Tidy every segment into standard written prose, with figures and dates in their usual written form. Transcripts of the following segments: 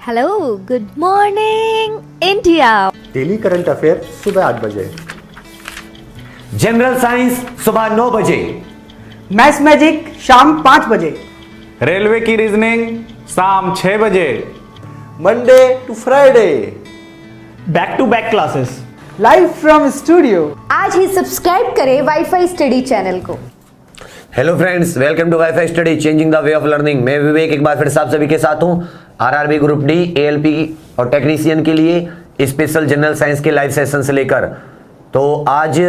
Hello, good morning India. Daily current affair सुबह 8 बजे। General science सुबह 9 बजे। मैथ्स मैजिक शाम 5 बजे। रेलवे की रीजनिंग शाम 6 बजे। Monday to Friday back to back classes live from studio. आज ही सब्सक्राइब करें वाईफाई स्टडी चैनल को। Hello friends, welcome to WiFi study changing the way of learning. मैं विवेक एक बार फिर से आप सभी के साथ हूं। आरआरबी ग्रुप डी, एएलपी और टेक्नीशियन के लिए स्पेशल जनरल साइंस के लाइव सेशन से लेकर तो आज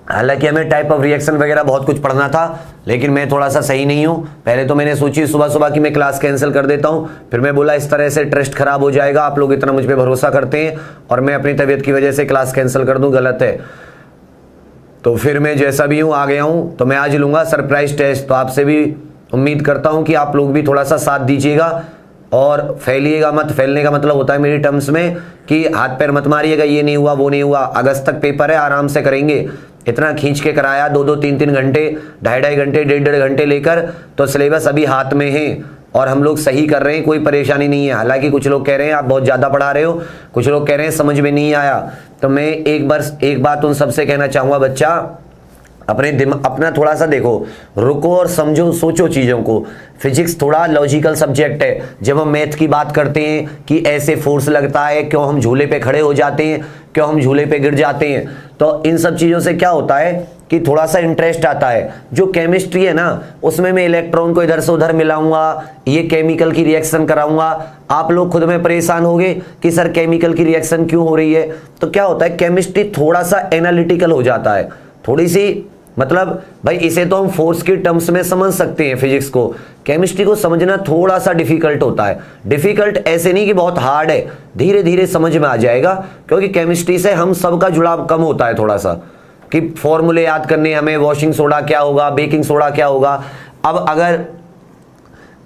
हालांकि हमें टाइप ऑफ रिएक्शन वगैरह बहुत कुछ पढ़ना था, लेकिन मैं थोड़ा सा सही नहीं हूं। पहले तो मैंने सोची सुबह सुबह कि मैं क्लास कैंसिल कर देता हूं, फिर मैं बोला इस तरह से ट्रस्ट खराब हो जाएगा, आप लोग इतना मुझ पे भरोसा करते हैं और मैं अपनी तबीयत की वजह से क्लास कैंसिल कर दूं, गलत है। तो फिर मैं जैसा भी हूं आ गया हूं, तो मैं आज लूंगा सरप्राइज टेस्ट। तो आपसे भी उम्मीद करता हूं कि आप लोग भी थोड़ा सा साथ दीजिएगा और फैलिएगा मत। फैलने का मतलब होता है मेरी टर्म्स में कि हाथ पैर मत मारिएगा, ये नहीं हुआ वो नहीं हुआ। अगस्त तक पेपर है, आराम से करेंगे। इतना खींच के कराया 2-2, 3-3 घंटे, 2.5 घंटे, 1.5 घंटे लेकर, तो सिलेबस अभी हाथ में है और हम लोग सही कर रहे हैं, कोई परेशानी नहीं है। हालांकि कुछ लोग कह रहे हैं आप बहुत ज़्यादा पढ़ा रहे हो, कुछ लोग कह रहे हैं समझ में नहीं आया। तो मैं एक बात उन सबसे कहना चाहूँगा, बच्चा अपना थोड़ा सा देखो, रुको और समझो, सोचो चीज़ों को। फिजिक्स थोड़ा लॉजिकल सब्जेक्ट है। जब हम मैथ की बात करते हैं कि ऐसे फोर्स लगता है, क्यों हम झूले पे खड़े हो जाते हैं, क्यों हम झूले पे गिर जाते हैं, तो इन सब चीज़ों से क्या होता है कि थोड़ा सा इंटरेस्ट आता है। जो केमिस्ट्री है ना, उसमें मैं इलेक्ट्रॉन को इधर से उधर मिलाऊंगा, ये केमिकल की रिएक्शन कराऊंगा। आप लोग खुद में परेशान होंगे कि सर केमिकल की रिएक्शन क्यों हो रही है। तो क्या होता है, केमिस्ट्री थोड़ा सा एनालिटिकल हो जाता है, थोड़ी सी, मतलब भाई इसे तो हम फोर्स के टर्म्स में समझ सकते हैं फिजिक्स को, केमिस्ट्री को समझना थोड़ा सा डिफिकल्ट होता है। डिफिकल्ट ऐसे नहीं कि बहुत हार्ड है, धीरे धीरे समझ में आ जाएगा, क्योंकि केमिस्ट्री से हम सबका जुड़ाव कम होता है थोड़ा सा, कि फॉर्मूले याद करने हमें, वॉशिंग सोडा क्या होगा, बेकिंग सोडा क्या होगा। अब अगर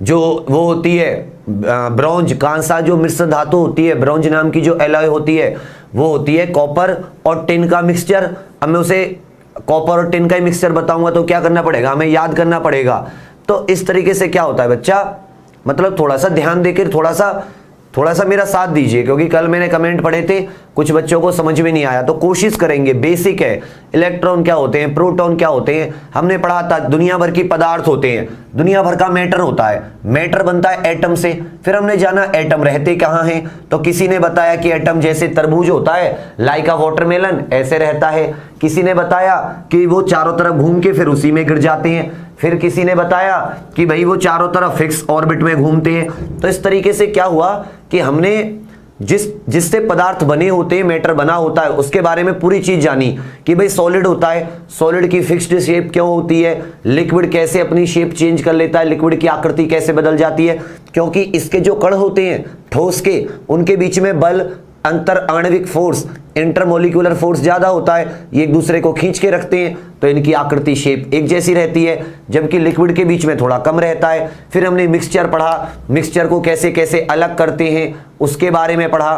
जो वो होती है ब्रॉन्ज, कांसा जो मिश्र धातु होती है, ब्रॉन्ज नाम की जो एलॉय होती है, वो होती है कॉपर और टिन का मिक्सचर। अब मैं उसे कॉपर और टिन का ही मिक्सचर बताऊंगा तो क्या करना पड़ेगा, हमें याद करना पड़ेगा। तो इस तरीके से क्या होता है बच्चा, मतलब थोड़ा सा ध्यान देकर थोड़ा सा मेरा साथ दीजिए, क्योंकि कल मैंने कमेंट पढ़े थे, कुछ बच्चों को समझ में नहीं आया। तो कोशिश करेंगे, बेसिक है। इलेक्ट्रॉन क्या होते हैं, प्रोटॉन क्या होते हैं, हमने पढ़ा था। दुनिया भर की पदार्थ होते हैं, दुनिया भर का मैटर होता है, मैटर बनता है एटम से। फिर हमने जाना एटम रहते कहाँ हैं, तो किसी ने बताया कि एटम जैसे तरबूज होता है, लाइक अ वाटरमेलन, ऐसे रहता है। किसी ने बताया कि वो चारों तरफ घूम के फिर उसी में गिर जाते हैं। फिर किसी ने बताया कि भाई वो चारों तरफ फिक्स ऑर्बिट में घूमते हैं। तो इस तरीके से क्या हुआ कि हमने जिससे पदार्थ बने होते हैं, मैटर बना होता है, उसके बारे में पूरी चीज जानी कि भाई सॉलिड होता है, सॉलिड की फिक्स्ड शेप क्यों होती है, लिक्विड कैसे अपनी शेप चेंज कर लेता है, लिक्विड की आकृति कैसे बदल जाती है, क्योंकि इसके जो कण होते हैं ठोस के, उनके बीच में बल, अंतर आणविक फोर्स, इंटरमोलिकुलर फोर्स ज्यादा होता है, ये एक दूसरे को खींच के रखते हैं, तो इनकी आकृति शेप एक जैसी रहती है, जबकि लिक्विड के बीच में थोड़ा कम रहता है। फिर हमने मिक्सचर पढ़ा, मिक्सचर को कैसे कैसे अलग करते हैं उसके बारे में पढ़ा।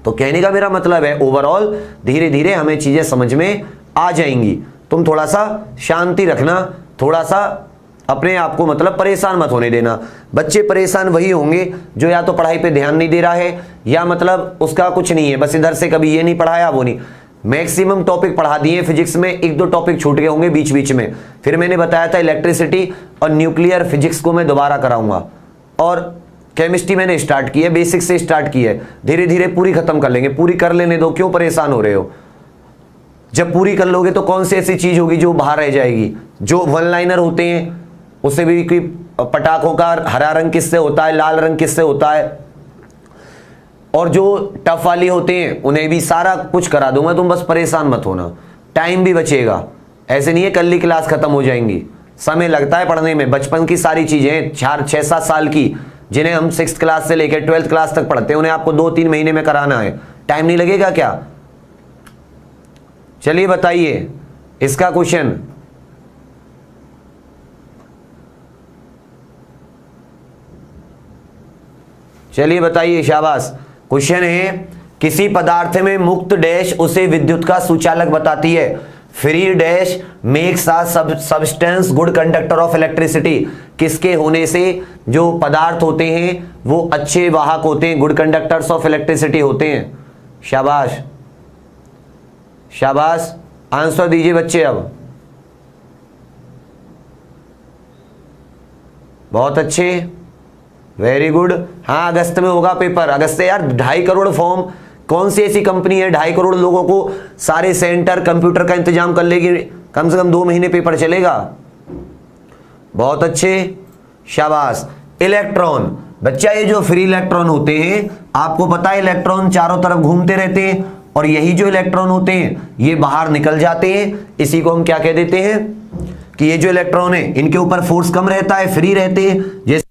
तो कहने का मेरा मतलब है, ओवरऑल धीरे धीरे हमें चीजें समझ में आ जाएंगी। तुम थोड़ा सा शांति रखना, थोड़ा सा अपने आप को मतलब परेशान मत होने देना। बच्चे परेशान वही होंगे जो या तो पढ़ाई पे ध्यान नहीं दे रहा है, या मतलब उसका कुछ नहीं है, बस इधर से कभी ये नहीं पढ़ाया वो नहीं। मैक्सिमम टॉपिक पढ़ा दिए फिजिक्स में, 1-2 टॉपिक छूट गए होंगे बीच बीच में। फिर मैंने बताया था इलेक्ट्रिसिटी और न्यूक्लियर फिजिक्स को मैं दोबारा कराऊंगा, और केमिस्ट्री मैंने स्टार्ट की है, बेसिक से स्टार्ट की है, धीरे धीरे पूरी खत्म कर लेंगे। पूरी कर लेने दो, क्यों परेशान हो रहे हो। जब पूरी कर लोगे तो कौन सी ऐसी चीज होगी जो बाहर रह जाएगी। जो वन लाइनर होते हैं उसे भी कोई पटाखों का हरा रंग किससे होता है, लाल रंग किससे होता है, और जो टफ वाली होते हैं उन्हें भी सारा कुछ करा दूंगा, तुम बस परेशान मत होना। टाइम भी बचेगा, ऐसे नहीं है कल ही क्लास खत्म हो जाएंगी। समय लगता है पढ़ने में, बचपन की सारी चीजें 4-6-7 साल की, जिन्हें हम 6th क्लास से लेकर 12th क्लास तक पढ़ते हैं, उन्हें आपको 2-3 महीने में कराना है। टाइम नहीं लगेगा क्या। चलिए बताइए इसका क्वेश्चन। चलिए बताइए, शाबाश। क्वेश्चन है, किसी पदार्थ में मुक्त डैश उसे विद्युत का सुचालक बताती है। Free dash makes a substance good conductor of electricity. किसके होने से? जो पदार्थ होते हैं वो अच्छे वाहक होते हैं, गुड कंडक्टर्स ऑफ इलेक्ट्रिसिटी होते हैं। शाबाश शाबाश, आंसर दीजिए बच्चे अब। बहुत अच्छे, वेरी गुड। हाँ, अगस्त में होगा पेपर, अगस्त से यार। 2.5 करोड़ फॉर्म, कौन सी ऐसी कंपनी है 2.5 करोड़ लोगों को सारे सेंटर कंप्यूटर का इंतजाम कर लेगी? कम से कम 2 महीने पेपर चलेगा। बहुत अच्छे, शाबाश। इलेक्ट्रॉन, बच्चा ये जो फ्री इलेक्ट्रॉन होते हैं, आपको पता है इलेक्ट्रॉन चारों तरफ घूमते रहते हैं, और यही जो इलेक्ट्रॉन होते हैं ये बाहर निकल जाते हैं। इसी को हम क्या कह देते हैं कि ये जो इलेक्ट्रॉन है इनके ऊपर फोर्स कम रहता है, फ्री रहते हैं। जैसे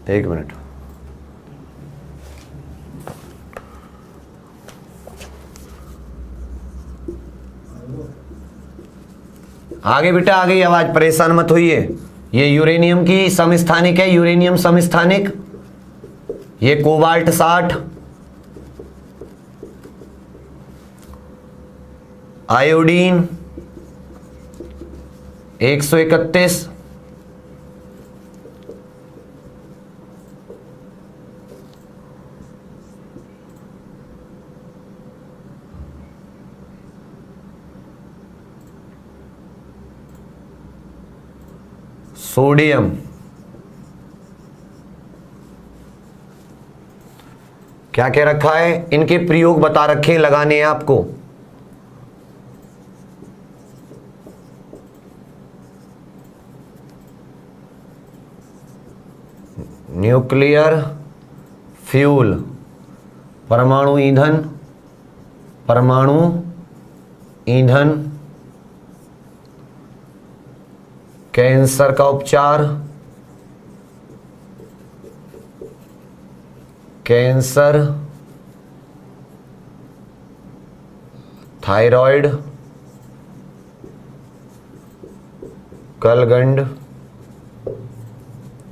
एक मिनट, आगे बेटा आगे, आवाज, परेशान मत होइए। ये यूरेनियम की समस्थानिक है, यूरेनियम समस्थानिक। ये कोबाल्ट 60, आयोडीन 131, सोडियम, क्या क्या रखा है, इनके प्रयोग बता रखे हैं, लगाने हैं आपको। न्यूक्लियर फ्यूल, परमाणु ईंधन, परमाणु ईंधन कैंसर का उपचार, कैंसर, थायराइड, गलगंड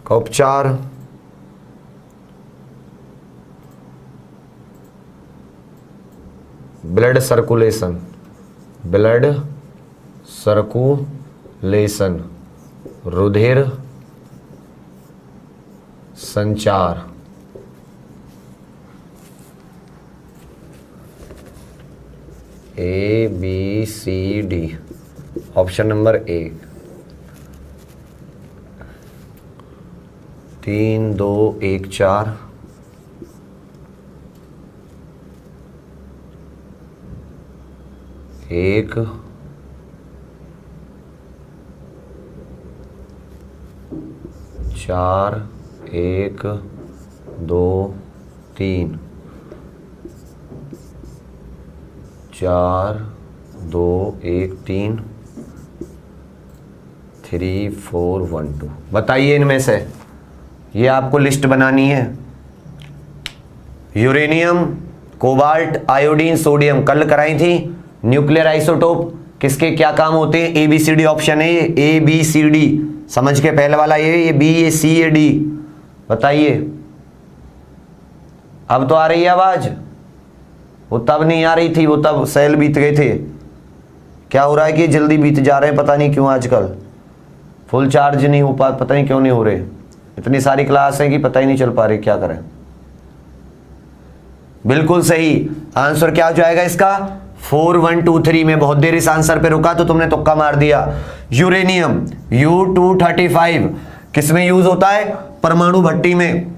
का उपचार, ब्लड सर्कुलेशन, ब्लड सर्कुलेशन, रुधिर संचार, A B C D, option number A. 3 2 1 4, एक, चार, 1 2 3, 4 2 1 3, 3 4 1 2। बताइए इनमें से, ये आपको लिस्ट बनानी है। यूरेनियम, कोबाल्ट, आयोडीन, सोडियम कल कराई थी। न्यूक्लियर आइसोटोप किसके क्या काम होते हैं? A B C D option है ये, ए बी सी डी समझ के, पहले वाला ये बी, ये सी, ये डी। बताइए, अब तो आ रही है आवाज? वो तब नहीं आ रही थी, वो तब सेल बीत गए थे। क्या हो रहा है कि जल्दी बीत जा रहे हैं, पता नहीं क्यों आजकल फुल चार्ज नहीं हो पा, पता नहीं क्यों नहीं हो रहे। इतनी सारी क्लास है कि पता ही नहीं चल पा रही, क्या करें। बिल्कुल सही आंसर क्या हो जाएगा इसका? 4 1 2 3 में बहुत देर इस आंसर पे रुका तो तुमने तुक्का मार दिया। यूरेनियम U-235 किसमें यूज होता है? परमाणु भट्टी में,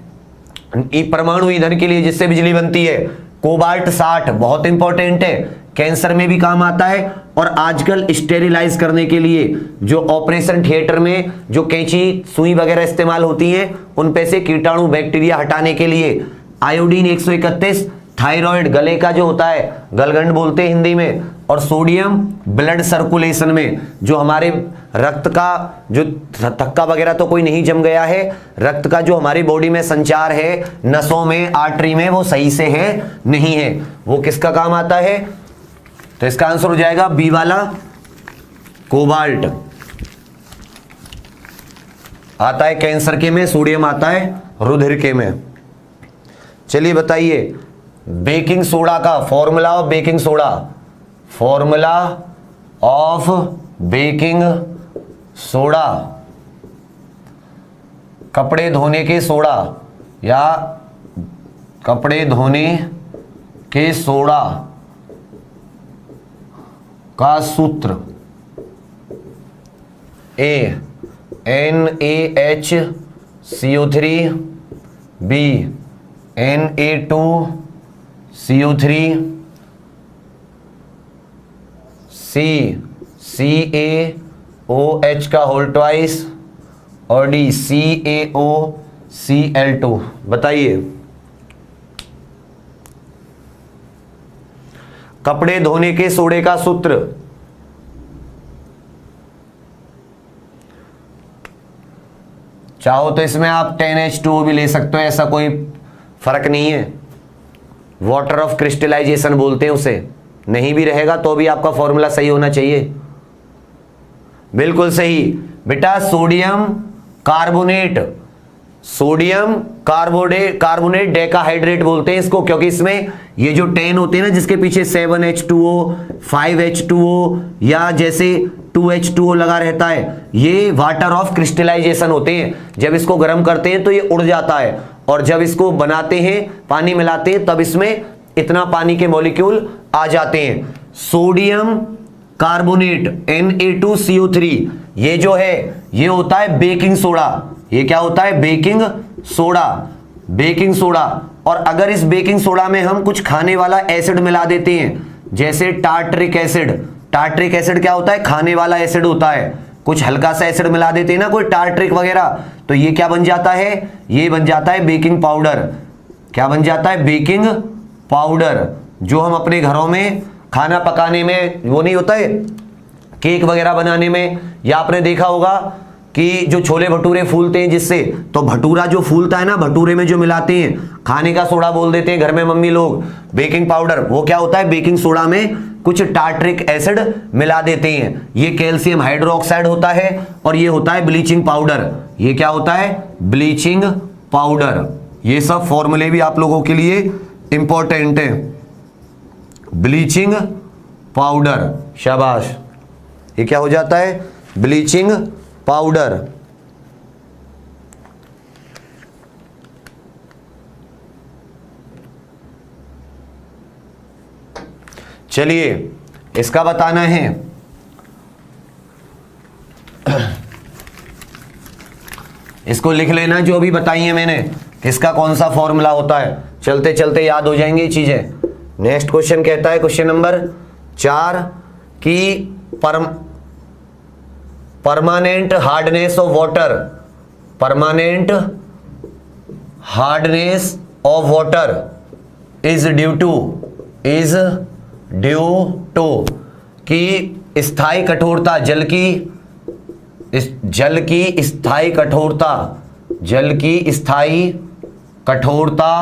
परमाणु ईंधन के लिए जिससे बिजली बनती है। कोबाल्ट 60 बहुत इंपॉर्टेंट है, कैंसर में भी काम आता है। और आजकल स्टेरिलाइज करने के लिए जो ऑपरेशन थिएटर में जो कैंची सुई वगैरह इस्तेमाल होती हैं, उन पे से कीटाणु बैक्टीरिया हटाने के लिए आयोडीन 131, थायराइड गले का जो होता है, गलगंड बोलते हैं हिंदी में, और सोडियम ब्लड सर्कुलेशन में, जो हमारे रक्त का जो थक्का वगैरह तो कोई नहीं जम गया है, रक्त का जो हमारी बॉडी में संचार है, नसों में, आर्टरी में, वो सही से है नहीं है, वो किसका काम आता है? तो इसका आंसर हो जाएगा बी वाला, कोबाल्ट आता है कैंसर के में, सोडियम आता है रुधिर के में। चलिए बताइए, बेकिंग सोडा का formula of baking soda, formula of baking soda, कपड़े धोने के सोडा या कपड़े धोने के सोडा का सूत्र, ए NaHCO3, बी Na2CO3, सी CaOH का होल ट्वाइस, और डी CaOCl2। बताइए, कपड़े धोने के सोडे का सूत्र, चाहो तो इसमें आप 10H2O भी ले सकते हो, ऐसा कोई फर्क नहीं है। वाटर ऑफ क्रिस्टलाइजेशन बोलते हैं उसे, नहीं भी रहेगा तो भी आपका फॉर्मूला सही होना चाहिए। बिल्कुल सही बेटा, sodium carbonate, sodium carbonate decahydrate बोलते हैं इसको, क्योंकि इसमें ये जो 10 होते हैं ना, जिसके पीछे 7H2O, 5H2O या जैसे 2H2O लगा रहता है, ये वाटर ऑफ क्रिस्टलाइजेशन होते हैं। जब इसको गर्म करते हैं तो ये उड़ जाता है, और जब इसको बनाते हैं, पानी मिलाते हैं, तब इसमें इतना पानी के मॉलिक्यूल आ जाते हैं। सोडियम कार्बोनेट Na2CO3, ये जो है ये होता है बेकिंग सोडा। ये क्या होता है? Baking soda, baking soda. और अगर इस बेकिंग सोडा में हम कुछ खाने वाला एसिड मिला देते हैं, जैसे टार्टरिक एसिड, टार्टरिक एसिड क्या होता है? खाने वाला एसिड होता है। कुछ हल्का सा एसिड मिला देते हैं ना, कोई टार्टरिक वगैरह, तो ये क्या बन जाता है? ये बन जाता है बेकिंग पाउडर। क्या बन जाता है? बेकिंग पाउडर, जो हम अपने घरों में खाना पकाने में, वो नहीं होता है केक वगैरह बनाने में, या आपने देखा होगा कि जो छोले भटूरे फूलते हैं जिससे, तो भटूरा जो फूलता है ना, भटूरे में जो मिलाते हैं, खाने का सोडा बोल देते हैं घर में मम्मी लोग, बेकिंग पाउडर, वो क्या होता है, बेकिंग सोडा में कुछ टार्ट्रिक एसिड मिला देते हैं, ये कैल्शियम हाइड्रोक्साइड होता है, और ये होता है ब्लीचिंग पाउडर। ये क्या होता है, ब्लीचिंग पाउडर। ये सब फॉर्मूले भी आप लोगों के लिए इंपॉर्टेंट है। ब्लीचिंग पाउडर, शाबाश, ये क्या हो जाता है, ब्लीचिंग पाउडर। चलिए इसका बताना है। इसको लिख लेना जो अभी बताई है मैंने, किसका कौन सा फॉर्मूला होता है, चलते चलते याद हो जाएंगी चीजें। नेक्स्ट क्वेश्चन कहता है, क्वेश्चन नंबर 4 की permanent hardness of water, permanent hardness of water is due to कि स्थायी कठोरता, जल की स्थायी कठोरता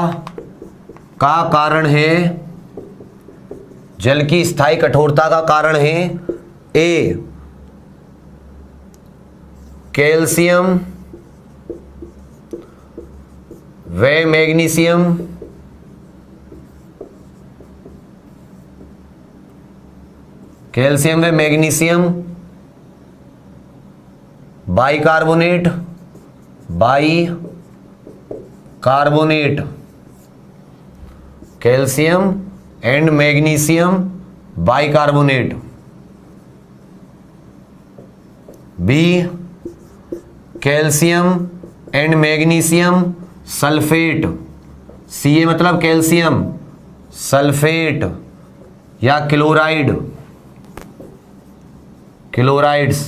का कारण है, जल की स्थायी कठोरता का कारण है ए कैल्शियम व मैग्नीशियम, कैल्शियम व magnesium bicarbonate, calcium and magnesium bicarbonate. B calcium and magnesium sulphate, C मतलब कैल्शियम सल्फेट या क्लोराइड्स।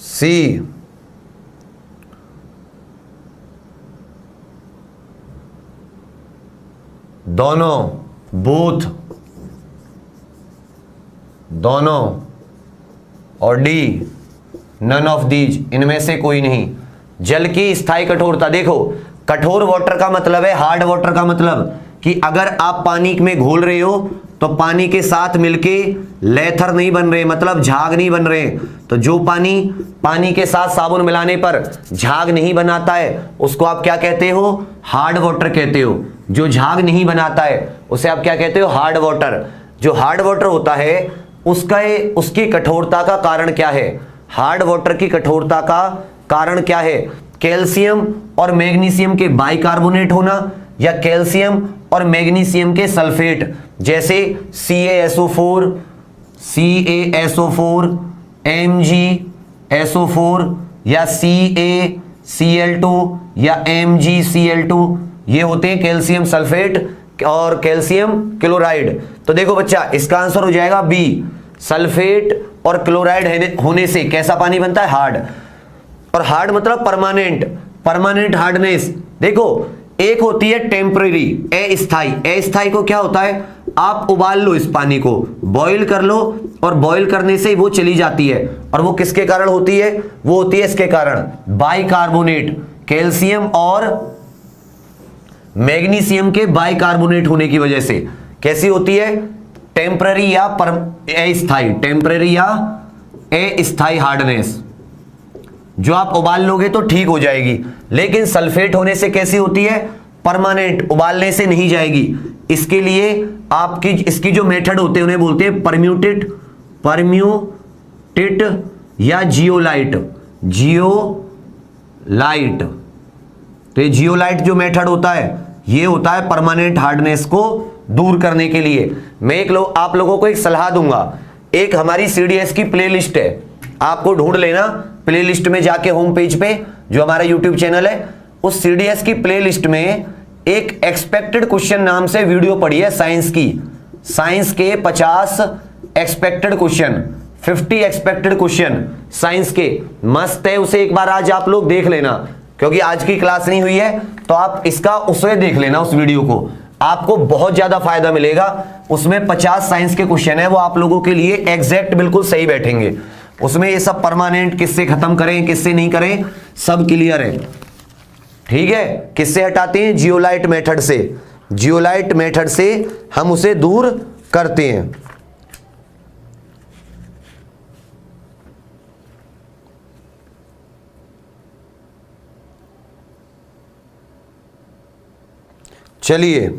सी दोनों, और डी नन ऑफ दीज, इनमें से कोई नहीं। जल की स्थायी कठोरता, देखो कठोर वाटर का मतलब है, हार्ड वाटर का मतलब कि अगर आप पानी में घोल रहे हो तो पानी के साथ मिलके लेथर नहीं बन रहे, मतलब झाग नहीं बन रहे। तो जो पानी के साथ साबुन मिलाने पर झाग नहीं बनाता है उसको आप क्या कहते हो, हार्ड वाटर कहते हो। जो झाग नहीं बनाता है उसे आप क्या कहते हो, हार्ड वाटर। जो हार्ड वाटर होता है उसकी कठोरता का कारण क्या है, हार्ड वाटर की कठोरता का कारण क्या है, कैल्शियम और मैग्नीशियम के बाइकार्बोनेट होना या कैल्शियम और मैग्नीशियम के सल्फेट, जैसे CaSO4, MgSO4 या CaCl2 या MgCl2, ये होते हैं कैल्शियम सल्फेट और कैल्शियम क्लोराइड। तो देखो बच्चा, इसका आंसर हो जाएगा बी, सल्फेट और क्लोराइड होने से कैसा पानी बनता है, हार्ड। और हार्ड मतलब परमानेंट हार्डनेस। देखो एक होती है टेम्परेरी, अस्थाई को क्या होता है, आप उबाल लो इस पानी को, बॉईल कर लो, और बॉईल करने से वो चली जाती है, और वो किसके कारण होती है, वो होती है इसके कारण, बाइकार्बोनेट, कैल्शियम और मैग्नीशियम के बाइकार्बोनेट होने की वजह से। कैसी होती है, टेम्पररी या अस्थाई हार्डनेस। जो आप उबाल लोगे तो ठीक हो जाएगी, लेकिन सल्फेट होने से कैसी होती है, परमानेंट, उबालने से नहीं जाएगी। इसके लिए इसकी जो मेथड होते हैं उन्हें बोलते हैं परम्यूटेट या जियोलाइट। तो ये जियोलाइट जो मेथड होता है ये होता है परमानेंट हार्डनेस को दूर करने के लिए। मैं आप लोगों को एक सलाह दूंगा, एक हमारी CDS की प्लेलिस्ट है, आपको ढूंढ लेना प्लेलिस्ट में जाके, होम पेज पे जो हमारा YouTube चैनल है उस CDS की प्लेलिस्ट में एक एक्सपेक्टेड क्वेश्चन नाम से वीडियो पड़ी है साइंस के 50 expected question, 50 expected question science के, मस्त है। उसे एक बार आज आप लोग देख लेना, क्योंकि आज की क्लास नहीं हुई है तो आप उससे देख लेना उस वीडियो को। आपको बहुत ज्यादा फायदा मिलेगा। उसमें 50 साइंस के क्वेश्चन है, वो आप लोगों के लिए एग्जैक्ट बिल्कुल सही बैठेंगे। उसमें ये सब परमानेंट किससे खत्म करें किससे नहीं करें सब क्लियर है, ठीक है। किससे हटाते हैं? जियोलाइट मेथड से। जियोलाइट मेथड से हम उसे दूर करते हैं। चलिए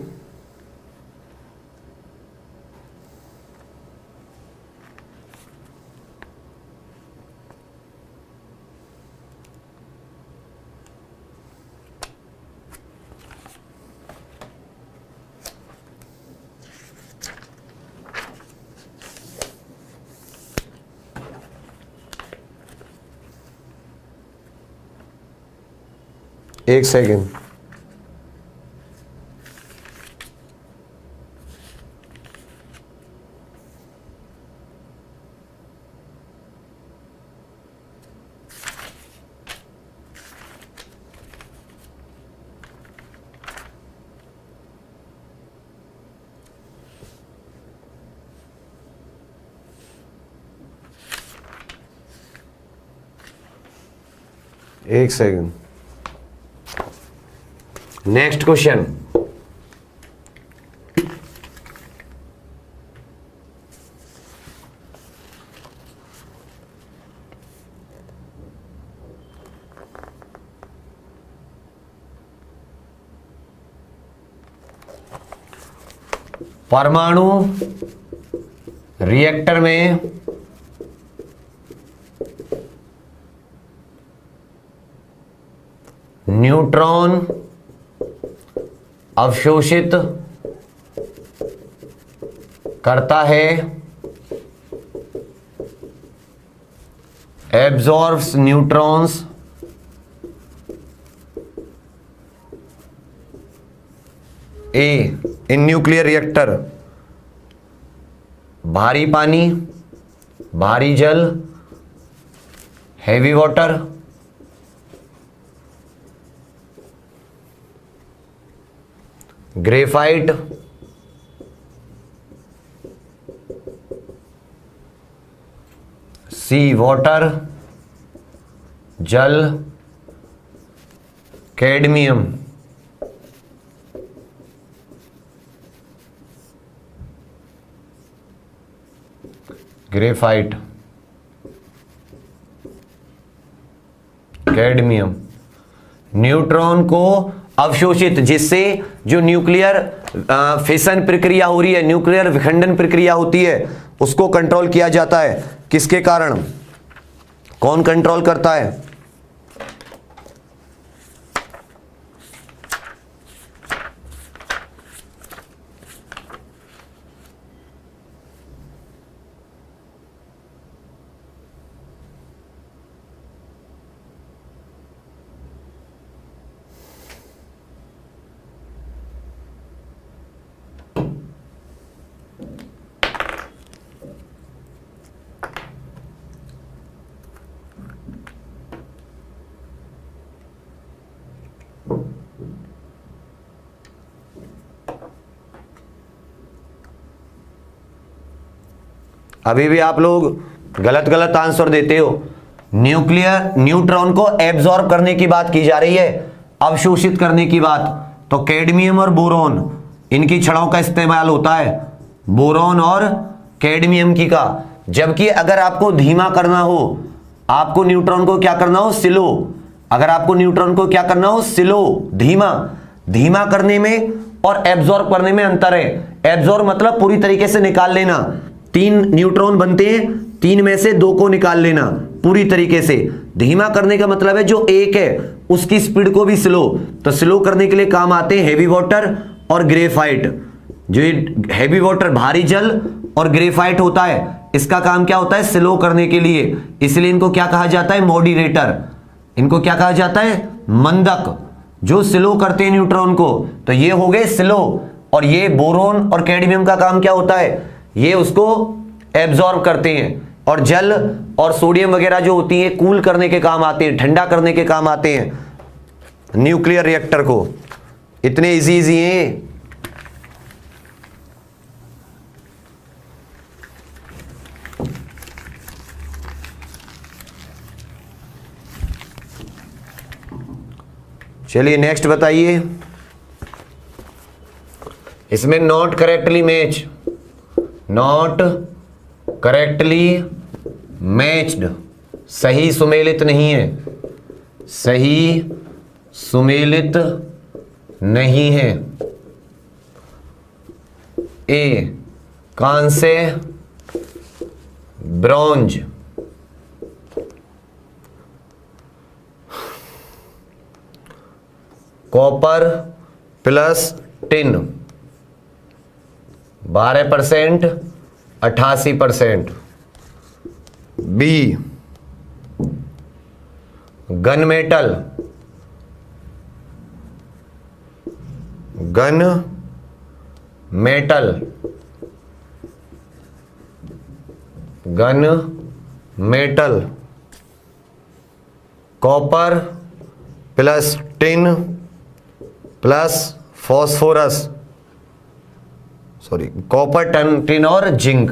एक सेकेंड। एक सेकेंड। नेक्स्ट क्वेश्चन, परमाणु रिएक्टर में न्यूट्रॉन अवशोषित करता है, absorbs neutrons A in nuclear reactor. भारी पानी, भारी जल, हैवी वाटर, ग्रेफाइट, सी वाटर, जल, कैडमियम। Graphite, cadmium. न्यूट्रॉन को अवशोषित, जिससे जो न्यूक्लियर फिशन प्रक्रिया हो रही है, न्यूक्लियर विखंडन प्रक्रिया होती है, उसको कंट्रोल किया जाता है। किसके कारण? कौन कंट्रोल करता है? अभी भी आप लोग गलत गलत आंसर देते हो। न्यूट्रॉन को एब्जॉर्ब करने की बात की जा रही है, अवशोषित करने की बात। तो कैडमियम और बोरॉन, इनकी छड़ों का इस्तेमाल होता है, बोरॉन और कैडमियम की का। जबकि अगर आपको धीमा करना हो, आपको न्यूट्रॉन को क्या करना हो? स्लो। अगर आपको न्यूट्रॉन को क्या करना हो? स्लो, धीमा करने में और एब्जॉर्ब करने में अंतर है। एब्जॉर्ब मतलब पूरी तरीके से निकाल लेना। 3 न्यूट्रॉन बनते हैं, 3 में से 2 को निकाल लेना पूरी तरीके से। धीमा करने का मतलब है जो एक है उसकी स्पीड को भी स्लो। तो स्लो करने के लिए काम आते हैं हेवी वाटर और ग्रेफाइट। जो हेवी वाटर भारी जल और ग्रेफाइट होता है, इसका काम क्या होता है? स्लो करने के लिए। इसलिए इनको क्या कहा जाता है? मॉड्यूलेटर। इनको क्या कहा जाता है? मंदक, जो स्लो करते हैं न्यूट्रॉन को। तो ये हो गए स्लो। और ये बोरॉन और कैडमियम का काम क्या होता है? ये उसको एब्जॉर्ब करते हैं। और जल और सोडियम वगैरह जो होती है, कूल करने के काम आते हैं, ठंडा करने के काम आते हैं न्यूक्लियर रिएक्टर को। इतने इजी हैं। चलिए नेक्स्ट बताइए, इसमें not correctly match, not correctly matched, सही सुमेलित नहीं है, सही सुमेलित नहीं है। ए कांसे bronze, copper plus tin 12%, 88%। B gun metal, gun metal, gun metal, copper plus tin plus phosphorus, sorry copper tin और जिंक।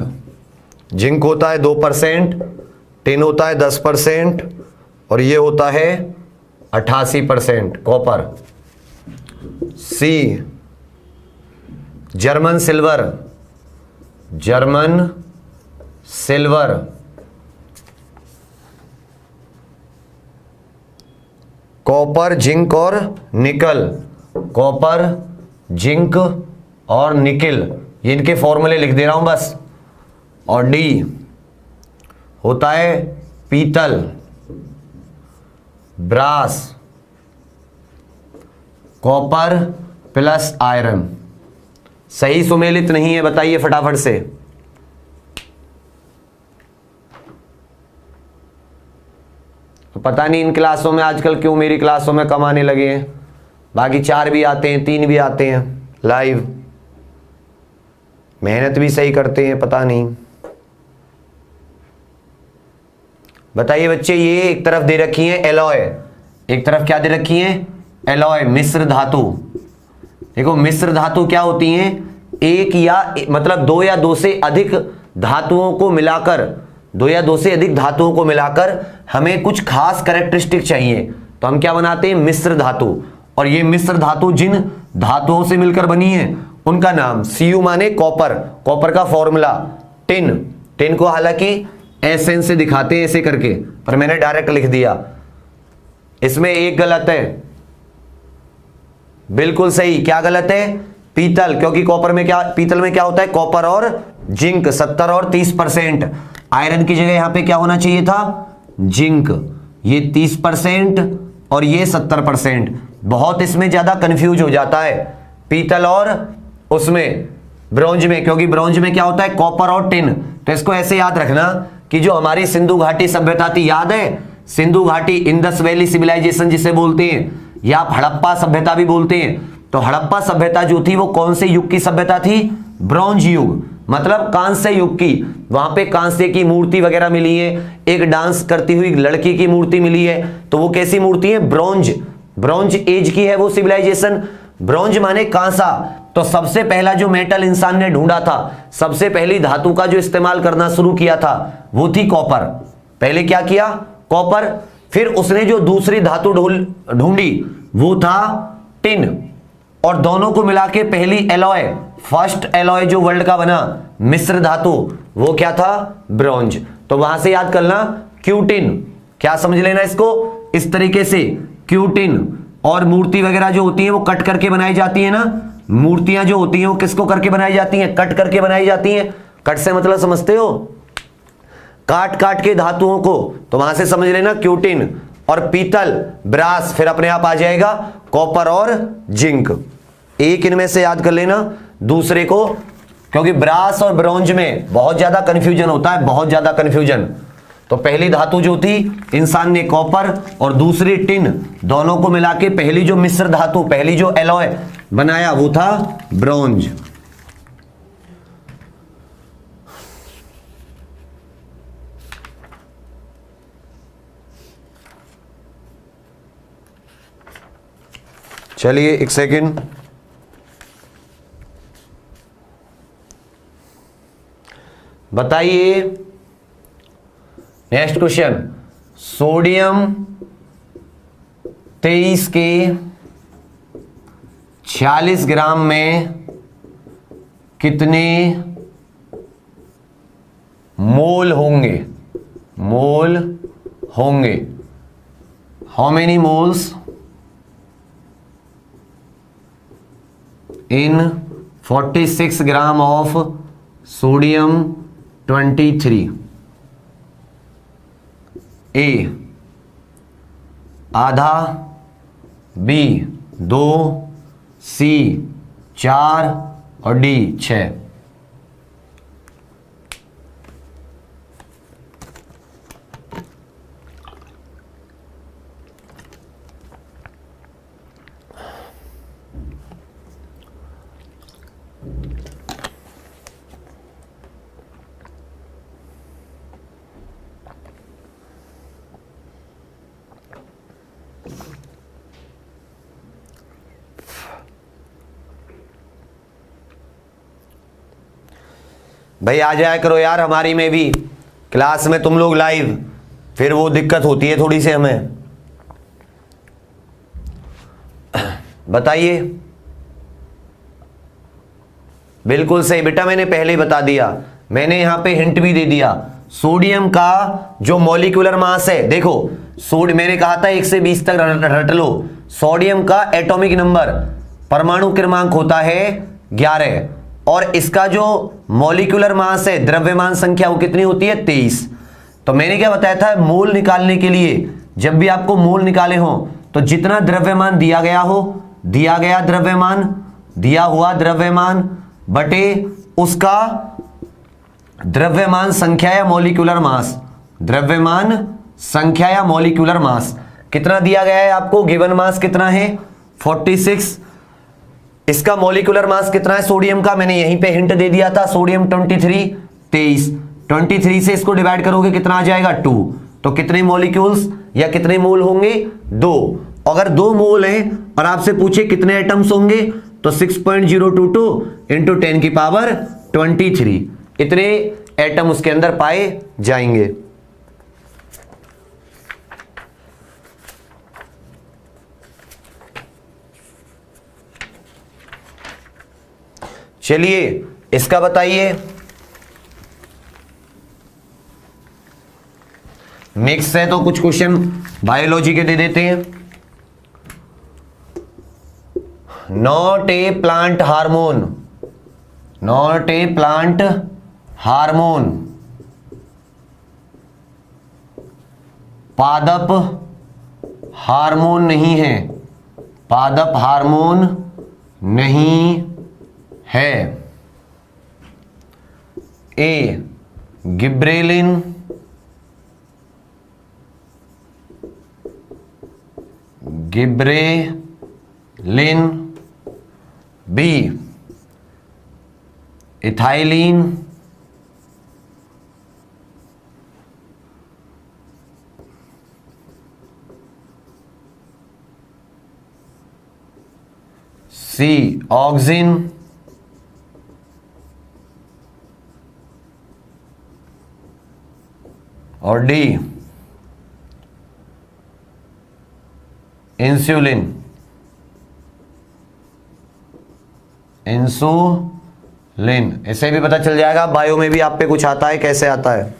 जिंक होता है 2%, टिन होता है 10% और ये होता है 88% copper. C German silver, German silver, copper zinc और निकल, कॉपर जिंक और निकल, ये इनके फॉर्मूले लिख दे रहा हूं बस। और डी होता है पीतल, ब्रास, कॉपर प्लस आयरन। सही सुमेलित नहीं है, बताइए फटाफट से। पता नहीं इन क्लासों में आजकल क्यों मेरी क्लासों में कम आने लगे हैं, बाकी 4 भी आते हैं, 3 भी आते हैं लाइव, मेहनत भी सही करते हैं, पता नहीं। बताइए बच्चे, ये एक तरफ दे रखी है एलॉय, एक तरफ क्या दे रखी है एलॉय, मिश्र धातु। देखो मिश्र धातु क्या होती हैं, एक या मतलब 2 या 2 से अधिक धातुओं को मिलाकर, 2 या 2 से अधिक धातुओं को मिलाकर हमें कुछ खास कैरेक्टरिस्टिक चाहिए, तो हम क्या बनाते हैं मिश्र धातु। और ये मिश्र धातु जिन धातुओं से मिलकर बनी है उनका नाम, Cu माने कॉपर, कॉपर का फॉर्मूला टिन, टिन को हालांकि SN से दिखाते हैं ऐसे करके, पर मैंने डायरेक्ट लिख दिया। इसमें एक गलत है, बिल्कुल सही। क्या गलत है, पीतल, क्योंकि कॉपर में क्या, पीतल में क्या होता है कॉपर और जिंक 70 और 30%। आयरन की जगह यहां पे क्या होना चाहिए था जिंक, ये 30% और ये 70%। बहुत इसमें ज्यादा कंफ्यूज हो जाता है पीतल और उसमें ब्रॉन्ज में, क्योंकि ब्रॉन्ज में क्या होता है कॉपर और टिन। तो इसको ऐसे याद रखना कि जो हमारी सिंधु घाटी सभ्यता थी, याद है सिंधु घाटी, इंडस वैली सिविलाइजेशन जिसे बोलते हैं, या आप हड़प्पा सभ्यता भी बोलते हैं। तो हड़प्पा सभ्यता जो थी वो कौन से युग की सभ्यता थी, ब्रॉन्ज युग, मतलब कांस्य युग की। वहां पे कांस्य की मूर्ति वगैरह मिली है, एक डांस करती हुई लड़की की मूर्ति मिली है, तो वो कैसी मूर्ति है, ब्रॉन्ज, ब्रॉन्ज एज की है वो सिविलाइजेशन। ब्रॉन्ज माने कांसा। तो सबसे पहला जो मेटल इंसान ने ढूंढा था, सबसे पहली धातु का जो इस्तेमाल करना शुरू किया था वो थी कॉपर। पहले क्या किया, कॉपर। फिर उसने जो दूसरी धातु ढूंढी वो था टिन, और दोनों को मिला के पहली एलॉय, फर्स्ट एलॉय जो वर्ल्ड का बना मिश्र धातु, वो क्या था, ब्रॉन्ज। तो वहां से याद करना क्यूटिन, क्या समझ लेना इसको इस तरीके से, क्यूटिन। और मूर्ति वगैरह जो होती है वो कट करके बनाई जाती है ना, मूर्तियां जो होती हैं वो किसको करके बनाई जाती हैं, कट करके बनाई जाती हैं। कट से मतलब समझते हो, काट काट के धातुओं को, तो वहां से समझ लेना क्यूटिन। और पीतल, ब्रास, फिर अपने आप आ जाएगा कॉपर और जिंक। एक इनमें से याद कर लेना, दूसरे को, क्योंकि ब्रास और ब्रॉन्ज में बहुत ज्यादा कंफ्यूजन होता है, बहुत ज्यादा कंफ्यूजन। तो पहली धातु जो थी इंसान ने कॉपर और दूसरी टिन, दोनों को मिला के पहली जो मिश्र धातु, पहली जो एलॉय बनाया वो था ब्रॉन्ज। चलिए एक सेकंड, बताइए नेक्स्ट क्वेश्चन, सोडियम 23 के 40 ग्राम में कितने मोल होंगे? मोल होंगे। How many moles in 46 gram of sodium 23? ए आधा, बी 2, सी 4 और डी 6। भाई आ जाया करो यार हमारी में भी, क्लास में तुम लोग लाइव, फिर वो दिक्कत होती है थोड़ी सी हमें। बताइए। बिल्कुल सही बेटा, मैंने पहले ही बता दिया, मैंने यहां पे हिंट भी दे दिया। सोडियम का जो मॉलिक्यूलर मास है, देखो मैंने कहा था 1 से 20 तक रट लो। सोडियम का एटॉमिक नंबर, परमाणु क्रमांक होता है 11, और इसका जो मॉलिक्यूलर मास है, द्रव्यमान संख्या, वो कितनी होती है? 23। तो मैंने क्या बताया था, मोल निकालने के लिए जब भी आपको मोल निकाले हो तो जितना द्रव्यमान दिया गया हो, दिया गया द्रव्यमान, दिया हुआ द्रव्यमान बटे उसका द्रव्यमान संख्या या मॉलिक्यूलर मास, द्रव्यमान संख्या या मॉलिक्यूलर मास कितना दिया गया है आपको? गिवन मास कितना है? 46। इसका मॉलिक्यूलर मास कितना है सोडियम का? मैंने यहीं पे हिंट दे दिया था, सोडियम 23, 23। 23 से इसको डिवाइड करोगे कितना आ जाएगा? 2। तो कितने मॉलिक्यूल्स या कितने मोल होंगे? 2। अगर 2 मोल हैं और आपसे पूछे कितने एटम्स होंगे, तो 6.022 इंटू 10 की पावर 23 इतने एटम उसके अंदर पाए जाएंगे। चलिए इसका बताइए। मिक्स है तो कुछ क्वेश्चन बायोलॉजी के दे देते हैं। Not a plant hormone, not a plant hormone, पादप हार्मोन नहीं है, पादप हार्मोन नहीं है। ए गिब्रेलिन, गिब्रेलिन। बी इथाइलिन, सी ऑक्सिन, और डी इंसुलिन, इंसुलिन। इससे भी पता चल जाएगा बायो में भी आप पे कुछ आता है, कैसे आता है।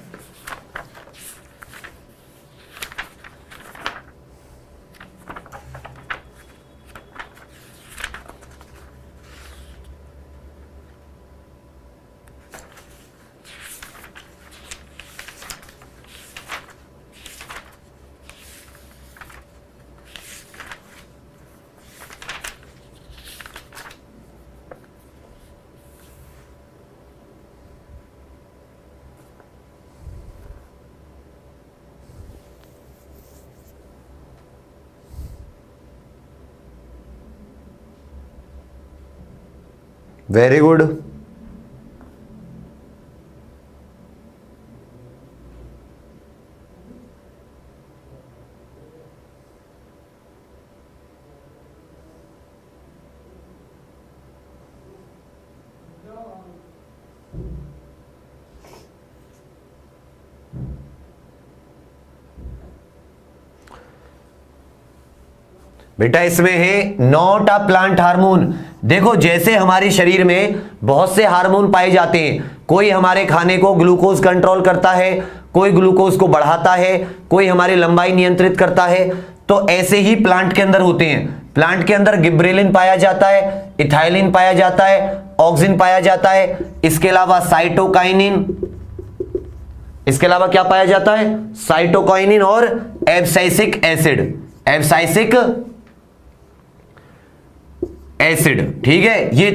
Very good. बेटा इसमें है नॉट अ प्लांट हार्मोन। देखो जैसे हमारे शरीर में बहुत से हार्मोन पाए जाते हैं, कोई हमारे खाने को ग्लूकोज कंट्रोल करता है, कोई ग्लूकोज को बढ़ाता है, कोई हमारी लंबाई नियंत्रित करता है, तो ऐसे ही प्लांट के अंदर होते हैं। प्लांट के अंदर गिब्रेलिन पाया जाता है, इथाइलिन पाया जाता है, ऑक्सिन पाया जाता है, इसके अलावा साइटोकाइनिन, इसके अलावा क्या पाया जाता है, साइटोकाइनिन और एब्साइसिक एसिड, एब्साइसिक एसिड। ठीक है, ये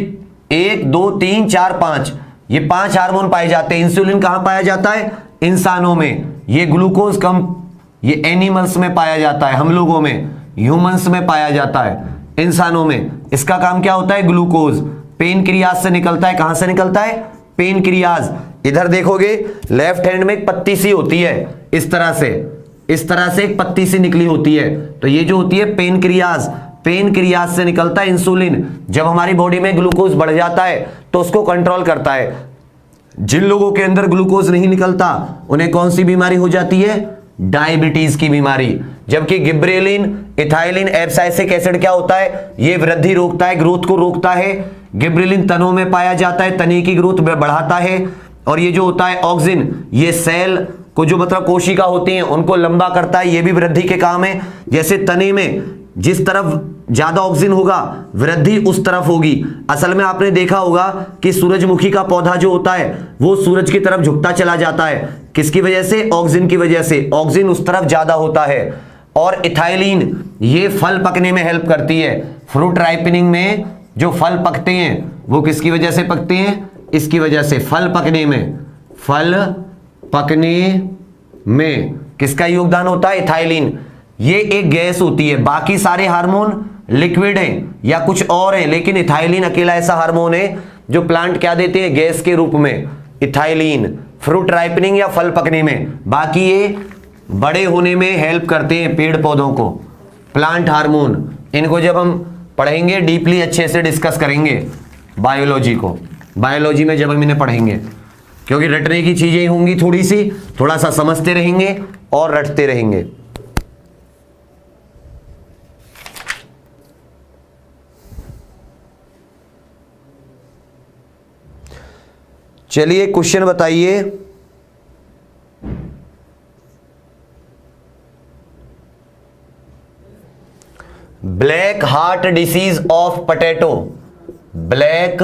1 2 3 4 5 ये 5 हार्मोन पाए जाते हैं। इंसुलिन कहां पाया जाता है, इंसानों में। ये ग्लूकोज कम ये एनिमल्स में पाया जाता है, हम लोगों में, ह्यूमंस में पाया जाता है, इंसानों में। इसका काम क्या होता है, ग्लूकोज पेनक्रियाज से निकलता है। कहां से निकलता है, पेनक्रियाज। इधर देखोगे लेफ्ट हैंड में एक पत्ती सी होती है, इस तरह से एक पत्ती सी निकली होती है, तो ये जो होती है पेनक्रियाज, पेनक्रियाज से निकलता है इंसुलिन। जब हमारी बॉडी में ग्लूकोज बढ़ जाता है तो उसको कंट्रोल करता है। जिन लोगों के अंदर ग्लूकोज नहीं निकलता उन्हें कौन सी बीमारी हो जाती है, डायबिटीज की बीमारी। जबकि गिब्रेलिन, इथाइलिन, एब्साइसिक एसिड क्या होता है, ये वृद्धि रोकता है, ग्रोथ को रोकता है। गिब्रेलिन तनों में पाया जाता है, तने की ग्रोथ बढ़ाता है। और ये जो होता है ऑक्सिन, ये सेल को जो मतलब कोशिका होती हैं उनको लंबा करता है, ये भी वृद्धि के काम है। जैसे तने में जिस तरफ ज्यादा ऑक्सीजन होगा वृद्धि उस तरफ होगी। असल में आपने देखा होगा कि सूरजमुखी का पौधा जो होता है वो सूरज की तरफ झुकता चला जाता है, किसकी वजह से, ऑक्सीजन की वजह से। ऑक्सीजन उस तरफ ज्यादा होता है। और इथाइलिन ये फल पकने में हेल्प करती है। फ्रूट राइपनिंग में जो फल पकते हैं वो किसकी वजह से पकते हैं, इसकी वजह से। फल पकने में किसका योगदान होता है, इथाइलिन। ये एक गैस होती है, बाकी सारे हार्मोन लिक्विड हैं या कुछ और हैं, लेकिन इथाइलिन अकेला ऐसा हार्मोन है जो प्लांट क्या देते हैं, गैस के रूप में, इथाइलिन। फ्रूट राइपनिंग या फल पकने में, बाकी ये बड़े होने में हेल्प करते हैं पेड़ पौधों को। प्लांट हार्मोन, इनको जब हम पढ़ेंगे डीपली अच्छे से डिस्कस करेंगे बायोलॉजी को, बायोलॉजी में जब हम इन्हें पढ़ेंगे, क्योंकि रटने की चीजें होंगी, थोड़ी सी थोड़ा सा समझते रहेंगे और रटते रहेंगे। चलिए क्वेश्चन बताइए। Black heart disease of potato, black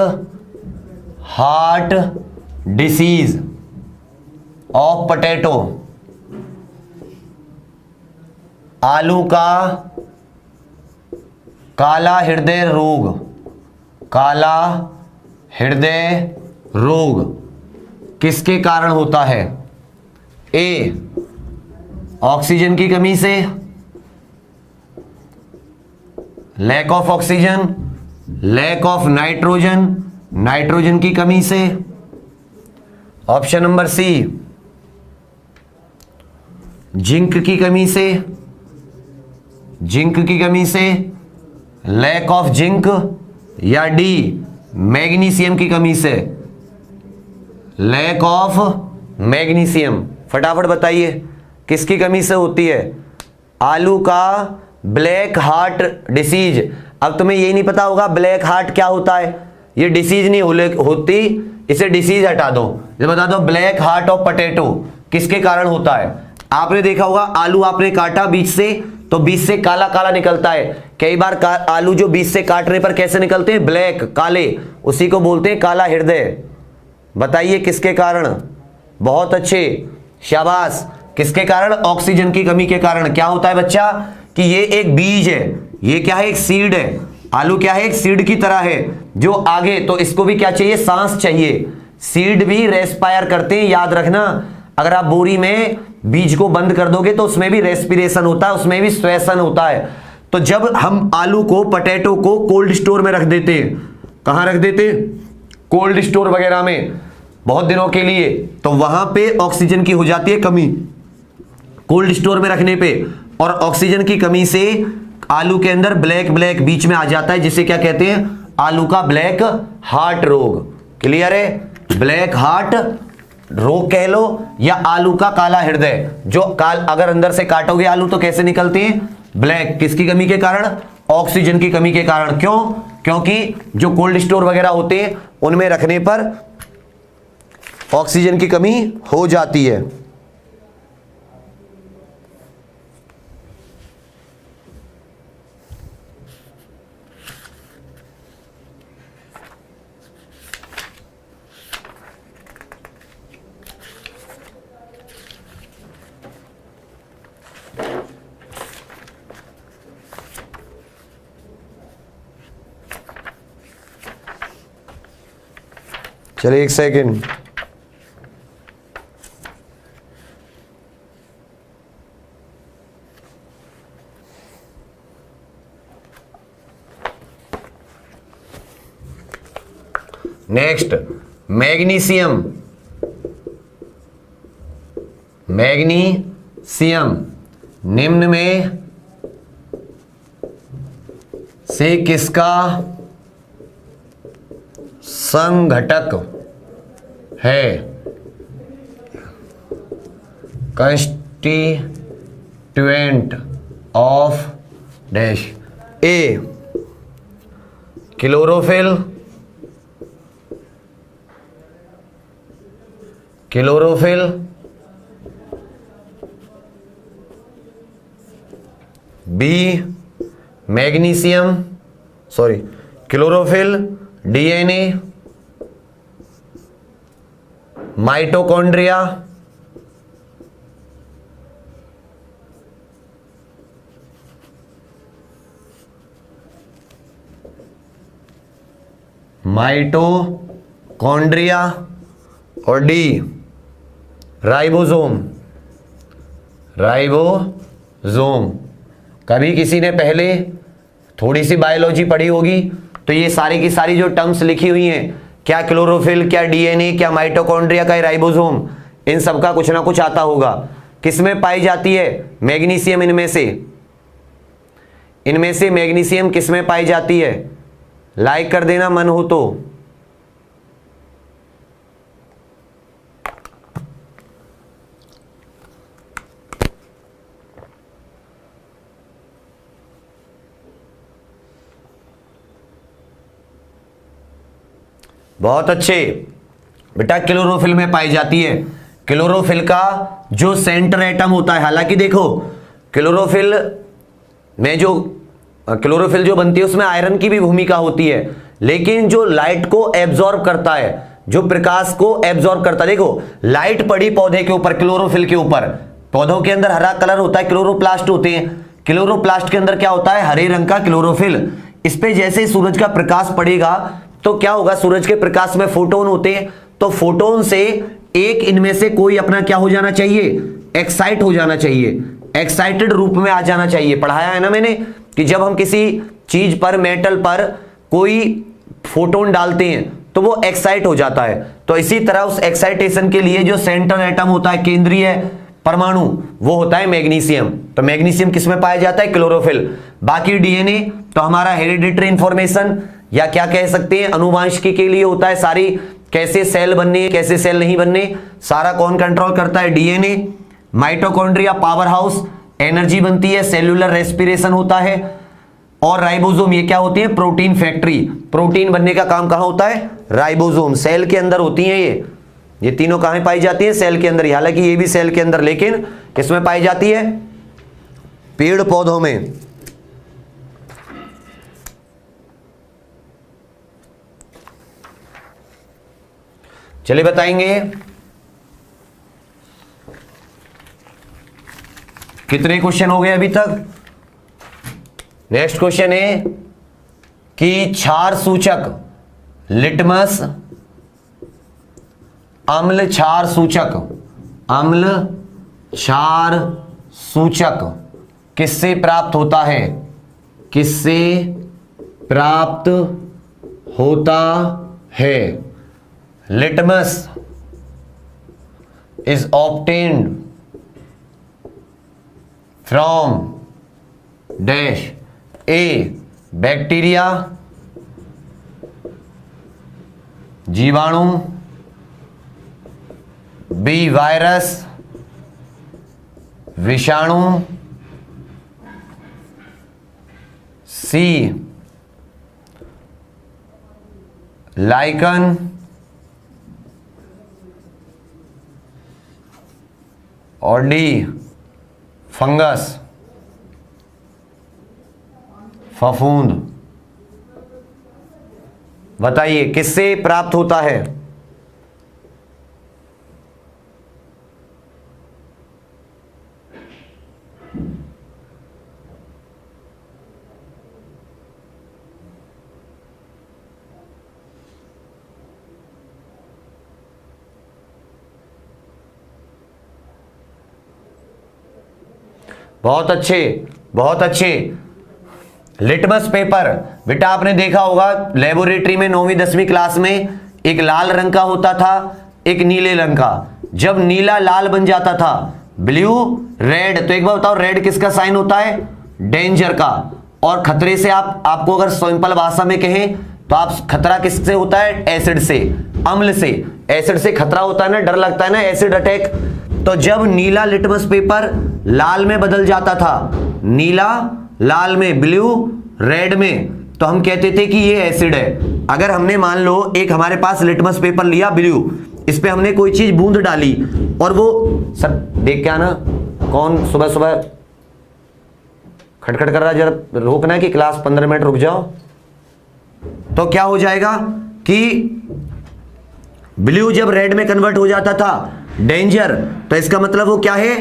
heart disease of potato, आलू का काला हृदय रोग, काला हृदय रोग किसके कारण होता है। ए, ऑक्सीजन की कमी से, lack of oxygen, lack of nitrogen, nitrogen की कमी से। ऑप्शन नंबर सी, जिंक की कमी से, जिंक की कमी से, लैक ऑफ जिंक, या डी मैग्नीशियम की कमी से, लैक ऑफ मैग्नीशियम। फटाफट बताइए किसकी कमी से होती है। आलू का ब्लैक हार्ट डिसीज। अब तुम्हें यही नहीं पता होगा ब्लैक हार्ट क्या होता है, ये डिसीज नहीं होती, इसे डिसीज हटा दो। ये बता दो ब्लैक हार्ट ऑफ पोटैटो किसके कारण होता है। आपने देखा होगा आलू आपने काटा बीच से, तो बीच से काला काला निकलता है। कई बार आलू जो बीच से काटने पर कैसे निकलते हैं, ब्लैक, काले, उसी को बोलते हैं काला हृदय। बताइए किसके कारण। बहुत अच्छे, शाबाश। किसके कारण, ऑक्सीजन की कमी के कारण। क्या होता है बच्चा कि ये एक बीज है, ये क्या है, एक सीड है। आलू क्या है, एक सीड की तरह है जो आगे, तो इसको भी क्या चाहिए, सांस चाहिए। सीड भी रेस्पायर करते हैं, याद रखना। अगर आप बोरी में बीज को बंद कर दोगे तो उसमें भी रेस्पिरेशन होता है, उसमें भी श्वसन होता है। तो जब हम आलू को, पोटैटो को कोल्ड स्टोर में रख देते हैं, कहां रख देते हैं, कोल्ड स्टोर वगैरह में बहुत दिनों के लिए, तो वहां पे ऑक्सीजन की हो जाती है कमी कोल्ड स्टोर में रखने पे। और ऑक्सीजन की कमी से आलू के अंदर ब्लैक ब्लैक बीच में आ जाता है, जिसे क्या कहते हैं, आलू का ब्लैक हार्ट रोग। क्लियर है, ब्लैक हार्ट रोग कह लो, या आलू का काला हृदय। जो अगर अंदर से काटोगे आलू तो कैसे निकलते हैं, ब्लैक। किसकी कमी के कारण, ऑक्सीजन की कमी के कारण। क्यों? क्योंकि जो कोल्ड स्टोर वगैरह होते हैं उनमें रखने पर ऑक्सीजन की कमी हो जाती है। चलिए एक सेकेंड। Next, magnesium. मैग्नीशियम निम्न में से किसका संघटक है? Constituent of dash. A chlorophyll, chlorophyll, B magnesium, sorry chlorophyll, DNA, mitochondria, mitochondria, और डी राइबोसोम। राइबोसोम। कभी किसी ने पहले थोड़ी सी बायोलॉजी पढ़ी होगी तो ये सारी की सारी जो टर्म्स लिखी हुई हैं, क्या क्लोरोफिल, क्या डीएनए, क्या माइटोकॉन्ड्रिया, क्या राइबोसोम, इन सब का कुछ ना कुछ आता होगा। किसमें पाई जाती है? मैग्नीशियम। इनमें से मैग्नीशियम किसमें पाई जाती है? लाइक कर देना मन हो तो। बहुत अच्छे बेटा, क्लोरोफिल में पाई जाती है। क्लोरोफिल का जो सेंटर एटम होता है, हालांकि देखो क्लोरोफिल जो बनती है उसमें आयरन की भी भूमिका होती है, लेकिन जो लाइट को एब्जॉर्ब करता है, जो प्रकाश को एब्जॉर्ब करता है, देखो लाइट पड़ी पौधे के ऊपर, क्लोरोफिल के ऊपर, पौधों के अंदर हरा कलर होता है, क्लोरोप्लास्ट होते हैं। क्लोरोप्लास्ट के अंदर क्या होता है? हरे रंग का क्लोरोफिल। इस पे जैसे ही सूरज का प्रकाश पड़ेगा तो क्या होगा? सूरज के प्रकाश में फोटोन होते हैं, तो फोटोन से एक इनमें से कोई अपना क्या हो जाना चाहिए? एक्साइट हो जाना चाहिए, एक्साइटेड रूप में आ जाना चाहिए। पढ़ाया है ना मैंने कि जब हम किसी चीज पर, मेटल पर कोई फोटोन डालते हैं तो वो एक्साइट हो जाता है। तो इसी तरह उस एक्साइटेशन के लिए जो सेंट्रल एटम होता है, केंद्रीय परमाणु, वो होता है मैग्नीशियम। तो मैग्नीशियम किसमें पाया जाता है? क्लोरोफिल। बाकी डीएनए तो हमारा हेरिडिटरी इंफॉर्मेशन या क्या कह सकते हैं, अनुवांशिकी के लिए होता है। सारी कैसे सेल बनने, कैसे सेल नहीं बनने, सारा कौन कंट्रोल करता है? DNA. Mitochondria power house, energy बनती है, सेल्यूलर रेस्पिरेशन होता है। और राइबोसोम ये क्या होती है? Protein factory. प्रोटीन बनने का काम कहां होता है? राइबोसोम। सेल के अंदर होती है ये तीनों कहां पाई जाती है? सेल के अंदर। हालांकि ये भी सेल के अंदर, लेकिन किसमें पाई जाती है? पेड़ पौधों में। चलिए बताएंगे कितने क्वेश्चन हो गए अभी तक। नेक्स्ट क्वेश्चन है कि क्षार सूचक, लिटमस अम्ल क्षार सूचक, अम्ल क्षार सूचक किससे प्राप्त होता है? किससे प्राप्त होता है? Litmus is obtained from dash A bacteria, जीवाणु, बी वायरस, विषाणु, सी लाइकन और डी फंगस फफूंद। बताइए किससे प्राप्त होता है? बहुत अच्छे, बहुत अच्छे। लिटमस पेपर बेटा आपने देखा होगा लेबोरेटरी में 9वीं 10वीं क्लास में, एक लाल रंग का होता था, एक नीले रंग का। जब नीला लाल बन जाता था, ब्लू रेड, तो एक बार बताओ रेड किसका साइन होता है? डेंजर का। और खतरे से आपको अगर सिंपल भाषा में कहें तो आप खतरा किससे होता है? एसिड से, अम्ल से। एसिड से खतरा होता है ना, डर लगता है ना, एसिड अटैक। तो जब नीला लिटमस पेपर लाल में बदल जाता था, नीला लाल में, ब्लू रेड में, तो हम कहते थे कि ये एसिड है। अगर हमने मान लो एक हमारे पास लिटमस पेपर लिया ब्लू, इस पे हमने कोई चीज बूंद डाली और वो सर देख के आना, कौन सुबह सुबह खटखट कर रहा है, जरा रोकना है कि क्लास 15 मिनट रुक जाओ। तो क्या हो जाएगा कि ब्लू जब रेड में कन्वर्ट हो जाता था, डेंजर, तो इसका मतलब वो क्या है?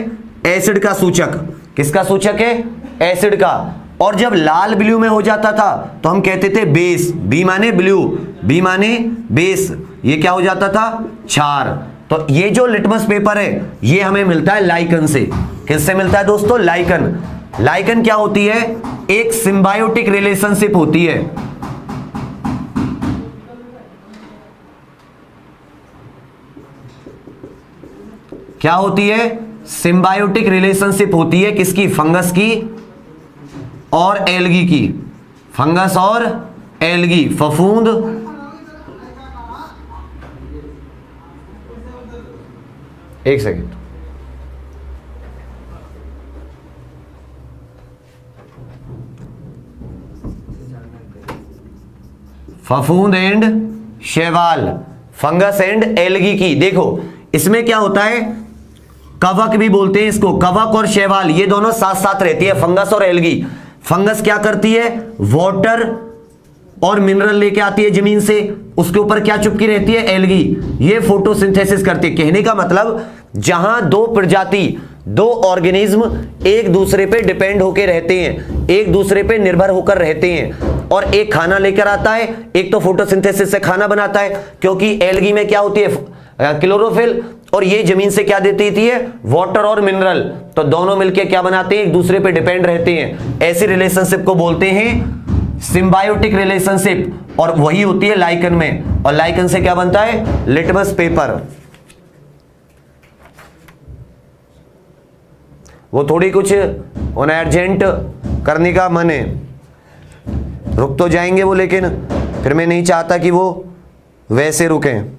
एसिड का सूचक। किसका सूचक है? एसिड का। और जब लाल ब्लू में हो जाता था तो हम कहते थे बेस, बी माने ब्लू, बी माने बेस, ये क्या हो जाता था? क्षार। तो ये जो लिटमस पेपर है ये हमें मिलता है लाइकन से। किससे मिलता है दोस्तों? लाइकन। लाइकन क्या होती है? एक सिम्बायोटिक रिलेशनशिप होती है। क्या होती है? सिम्बायोटिक रिलेशनशिप होती है। किसकी? फंगस की और एल्गी की। फंगस और एल्गी, फफूंद एक सेकेंड, फफूंद एंड शैवाल, फंगस एंड एल्गी की। देखो इसमें क्या होता है? कवक भी बोलते हैं इसको, कवक और शैवाल ये दोनों साथ साथ रहती है, फंगस और एल्गी। फंगस क्या करती है? वाटर और मिनरल लेके आती है जमीन से, उसके ऊपर क्या चिपकी रहती है? एल्गी। ये फोटोसिंथेसिस करती है। कहने का मतलब जहां दो प्रजाति, दो ऑर्गेनिज्म एक दूसरे पे डिपेंड होकर रहते हैं, एक दूसरे पे निर्भर होकर रहते हैं, और एक खाना लेकर आता है, एक तो फोटोसिंथेसिस से खाना बनाता है, क्योंकि एल्गी में क्या होती है? क्लोरोफिल, और ये जमीन से क्या देती है? वाटर और मिनरल। तो दोनों मिलकर क्या बनाते हैं? एक दूसरे पे डिपेंड रहते हैं। ऐसी रिलेशनशिप को बोलते हैं सिम्बायोटिक रिलेशनशिप, और वही होती है लाइकन में। और लाइकन से क्या बनता है? Litmus paper. वो थोड़ी कुछ अर्जेंट करने का मन है, रुक तो जाएंगे वो, लेकिन फिर मैं नहीं चाहता कि वो वैसे रुकें।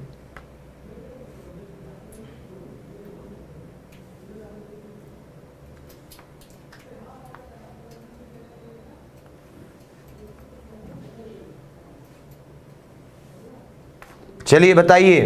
चलिए बताइए,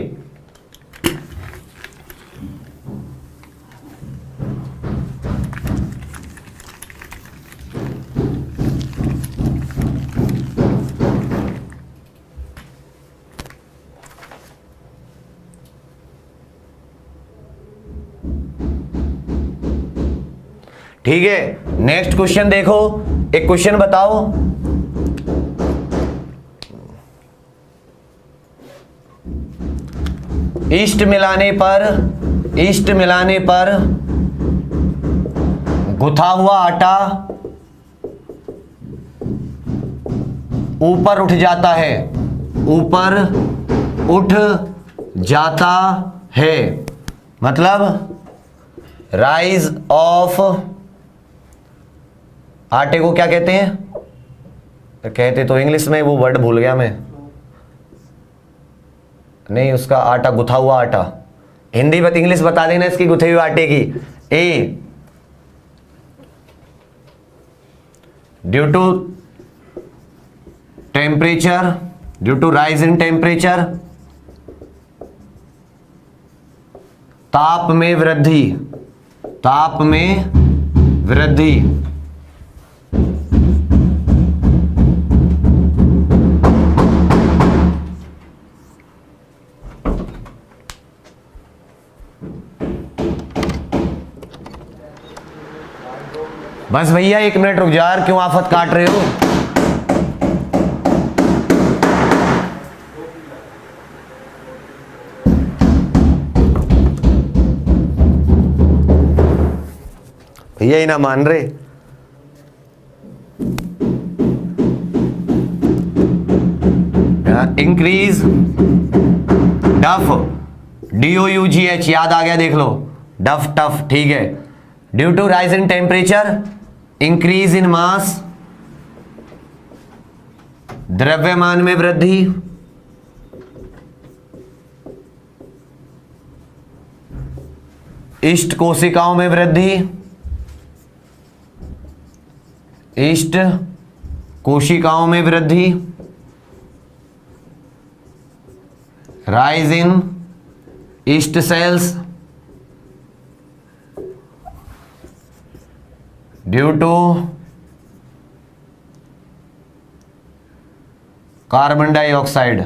ठीक है। नेक्स्ट क्वेश्चन देखो, एक क्वेश्चन बताओ। ईस्ट मिलाने पर गुथा हुआ आटा ऊपर उठ जाता है, ऊपर उठ जाता है, मतलब राइज ऑफ, आटे को क्या कहते हैं? कहते तो इंग्लिश में, वो वर्ड भूल गया मैं, नहीं उसका आटा, गुथा हुआ आटा। हिंदी बत इंग्लिश बता देना इसकी गुथे हुए आटे की। A due to temperature, due to rise in temperature, ताप में वृद्धि, ताप में वृद्धि, बस भैया 1 मिनट रुक जा यार, क्यों आफत काट रहे हो? भैया ही ना मान रहे। इंक्रीज डफ, DOUGH याद आ गया, देख लो, डफ टफ, ठीक है। Due to rise in temperature, increase in mass, द्रव्यमान में वृद्धि, इष्ट कोशिकाओं में वृद्धि, इष्ट कोशिकाओं में वृद्धि, rise in yeast cells due to carbon dioxide,